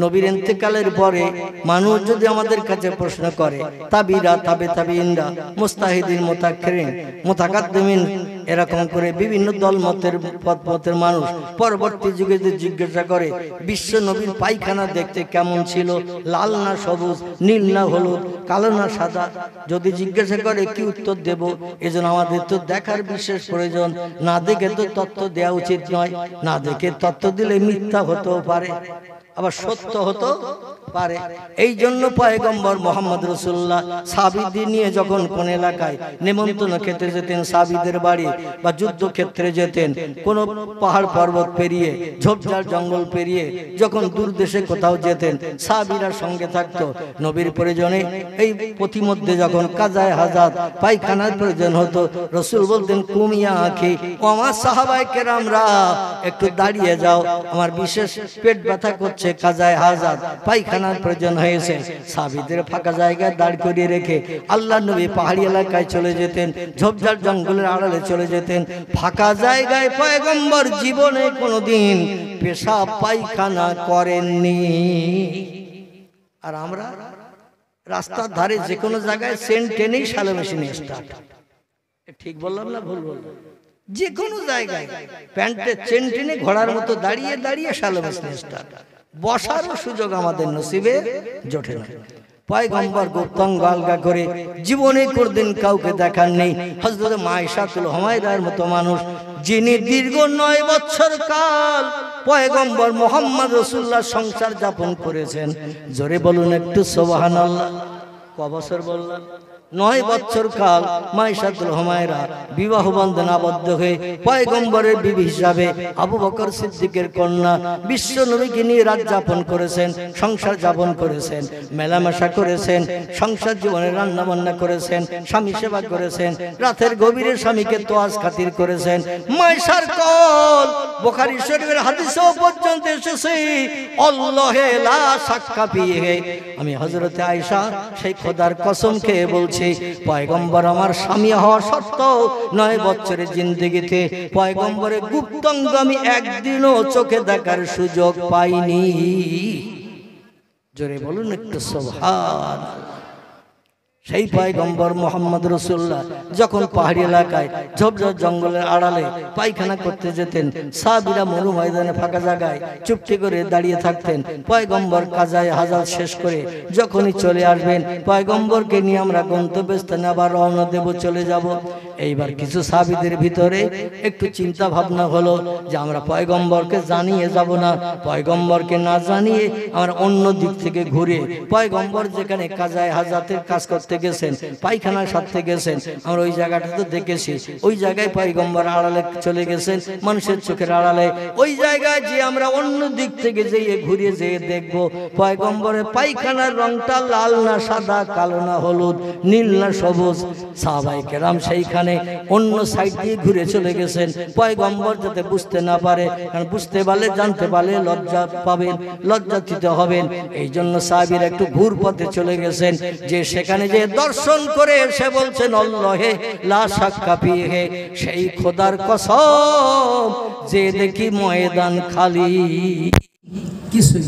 নবীর ইন্তেকালের পরে মানুষ যদি আমাদের কাছে প্রশ্ন করে, তাবিরা তাবিইনরা মুস্তাহিদিন মুতাআখিরিন মুতাকাদ্দিমিন এরকম করে বিভিন্ন দল মতের মানুষ পরবর্তী যুগে যদি জিজ্ঞাসা করে বিশ্ব নবীর পায়খানা দেখতে কেমন ছিল, লাল না সবুজ, নীল না হলুদ, কালো না সাদা, যদি জিজ্ঞাসা করে কি উত্তর দেব? এজন্য আমাদের তো দেখার বিশেষ প্রয়োজন। না দেখে তো তত্ত্ব দেওয়া উচিত নয়। না দেখে তত্ত্ব দিলে মিথ্যা হতেও পারে, আবার সত্য হতো পারে। এই জন্য পয়গম্বর মোহাম্মদ রাসূলুল্লাহ সাহাবীদের নিয়ে যখন কোন এলাকায় নিমন্ত্রণ খেতে যেতেন, সাহাবীদের বাড়ি বা যুদ্ধক্ষেত্রে যেতেন, কোন পাহাড় পর্বত পেরিয়ে ঝোপঝাড় জঙ্গল পেরিয়ে যখন দূর দেশে কোথাও যেতেন, সাহাবীরা সঙ্গে থাকতো। নবীর প্রয়োজনে এই পথিমধ্যে যখন কাজায়ে হাজাত পায়খানার প্রয়োজন হতো, রাসূল বলতেন কুমিয়া আখি, ও আমার সাহাবায়ে কেরামরা একটু দাঁড়িয়ে যাও, আমার বিশেষ পেট ব্যথা করছে, কাজায়ে হাজাত পায়খানার প্রয়োজন হয়েছে। সাহাবীদের ফাঁকা জায়গায় দাঁড় করিয়ে রেখে আল্লাহর নবী পাহাড়ি এলাকায় চলে যেতেন, ঝোপঝাড় জঙ্গলের আড়ালে চলে যেতেন। ফাঁকা জায়গায় পয়গম্বর জীবনে কোনোদিন পেশাব পায়খানা করেননি। আর আমরা রাস্তার ধারে যে কোনো জায়গায় সেন্ট টেনেই শ্যালো মেশিনে স্টার্ট। ঠিক বললাম না ভুল বললাম? যে কোনো জায়গায় প্যান্টের চেন টেনে ঘোড়ার মতো দাঁড়িয়ে দাঁড়িয়ে শ্যালো মেশিনে স্টার্ট। বসারও সুযোগ আমাদের নসিবে জোটে না। পয়গম্বর গুপ্তাঙ্গ আলগা করে জীবনে কোনদিন কাউকে দেখার নেই। হযরত মায়েশাতুল হুমায়রার মতো মানুষ, যিনি দীর্ঘ 9 বছর কাল পয়গম্বর মোহাম্মদ রাসূলুল্লাহ সংসার যাপন করেছেন। জোরে বলুন একটু সুবহানাল্লাহ। ক বছর বললাম? 9 বছর কাল মায়েশাতুল হুমায়রা বিবাহ বন্ধনে আবদ্ধ হয়ে পয়গম্বরের বিবি হিসাবে আবু বকর সিদ্দিকের কন্যা বিশ্ব নবীকে নিয়ে রাত যাপন করেছেন, সংসার যাপন করেছেন, মেলামেশা করেছেন, সংসার জীবনে রান্না বান্না করেছেন, স্বামী সেবা করেছেন, রাতের গভীরে স্বামীকে তোয়াজ খাতির করেছেন। মায়েশার কল বুখারী শরীফের হাদিসেও পর্যন্ত এসেছে, আল্লাহে লা শাক্কা ফিহি, আমি হযরতে আয়েশা সেই খোদার কসম খেয়ে বলছি, পয়গম্বর আমার স্বামী হওয়া সত্ত্বেও 9 বছরের জিন্দেগিতে পয়গম্বরের গুপ্তাঙ্গ আমি একদিনও চোখে দেখার সুযোগ পাইনি। জোরে বলুন একটু সুবহানাল্লাহ। সেই পয়গম্বর মোহাম্মদ রাসূলুল্লাহ যখন পাহাড়ি এলাকায় ঝোপঝাড় জঙ্গলের আড়ালে পায়খানা করতে যেতেন, সাহাবীরা মরু ময়দানে ফাঁকা জায়গায় চুপটি করে দাঁড়িয়ে থাকতেন। পয়গম্বর কাজায়ে হাজাত শেষ করে যখনই চলে আসবেন, পয়গম্বরকে নিয়ে আমরা গন্তব্যস্থানে আবার রওনা দেব, চলে যাব। এইবার কিছু সাহাবীদের ভিতরে একটু চিন্তা ভাবনা হলো যে আমরা পয়গম্বরকে জানিয়ে যাব না, পয়গম্বরকে না জানিয়ে আমরা অন্য দিক থেকে ঘুরে পয়গম্বর যেখানে কাজায়ে হাজাতের কাজ করতে সারতে গেছেন, পায়খানা সারতে গেছেন, আমরা ওই জায়গাটা তো দেখেছি। ওই জায়গায় পয়গম্বর আড়ালে চলে গেছেন, মানুষের চোখের আড়ালে। ওই জায়গায় যে আমরা অন্য দিক থেকে যেয়ে ঘুরে যেয়ে দেখবো পয়গম্বরের পায়খানার রংটা লাল না সাদা, কালো না হলুদ, নীল না সবুজ। সাহাবায়ে কেরাম সেইখানে অন্য সাইড দিয়ে ঘুরে চলে গেছেন, পয়গম্বর যাতে বুঝতে না পারে, কারণ বুঝতে পারলে জানতে পারলে লজ্জা পাবেন, লজ্জাতীত হবেন। এই জন্য সাহাবীরা একটু ঘুর পথে চলে গেছেন, যে সেখানে যে দর্শন করে এসে বলছেন আল্লাহে লা শাক্কা ফিহে, সেই খোদার কসম যে দেখি ময়দান খালি, কিছুই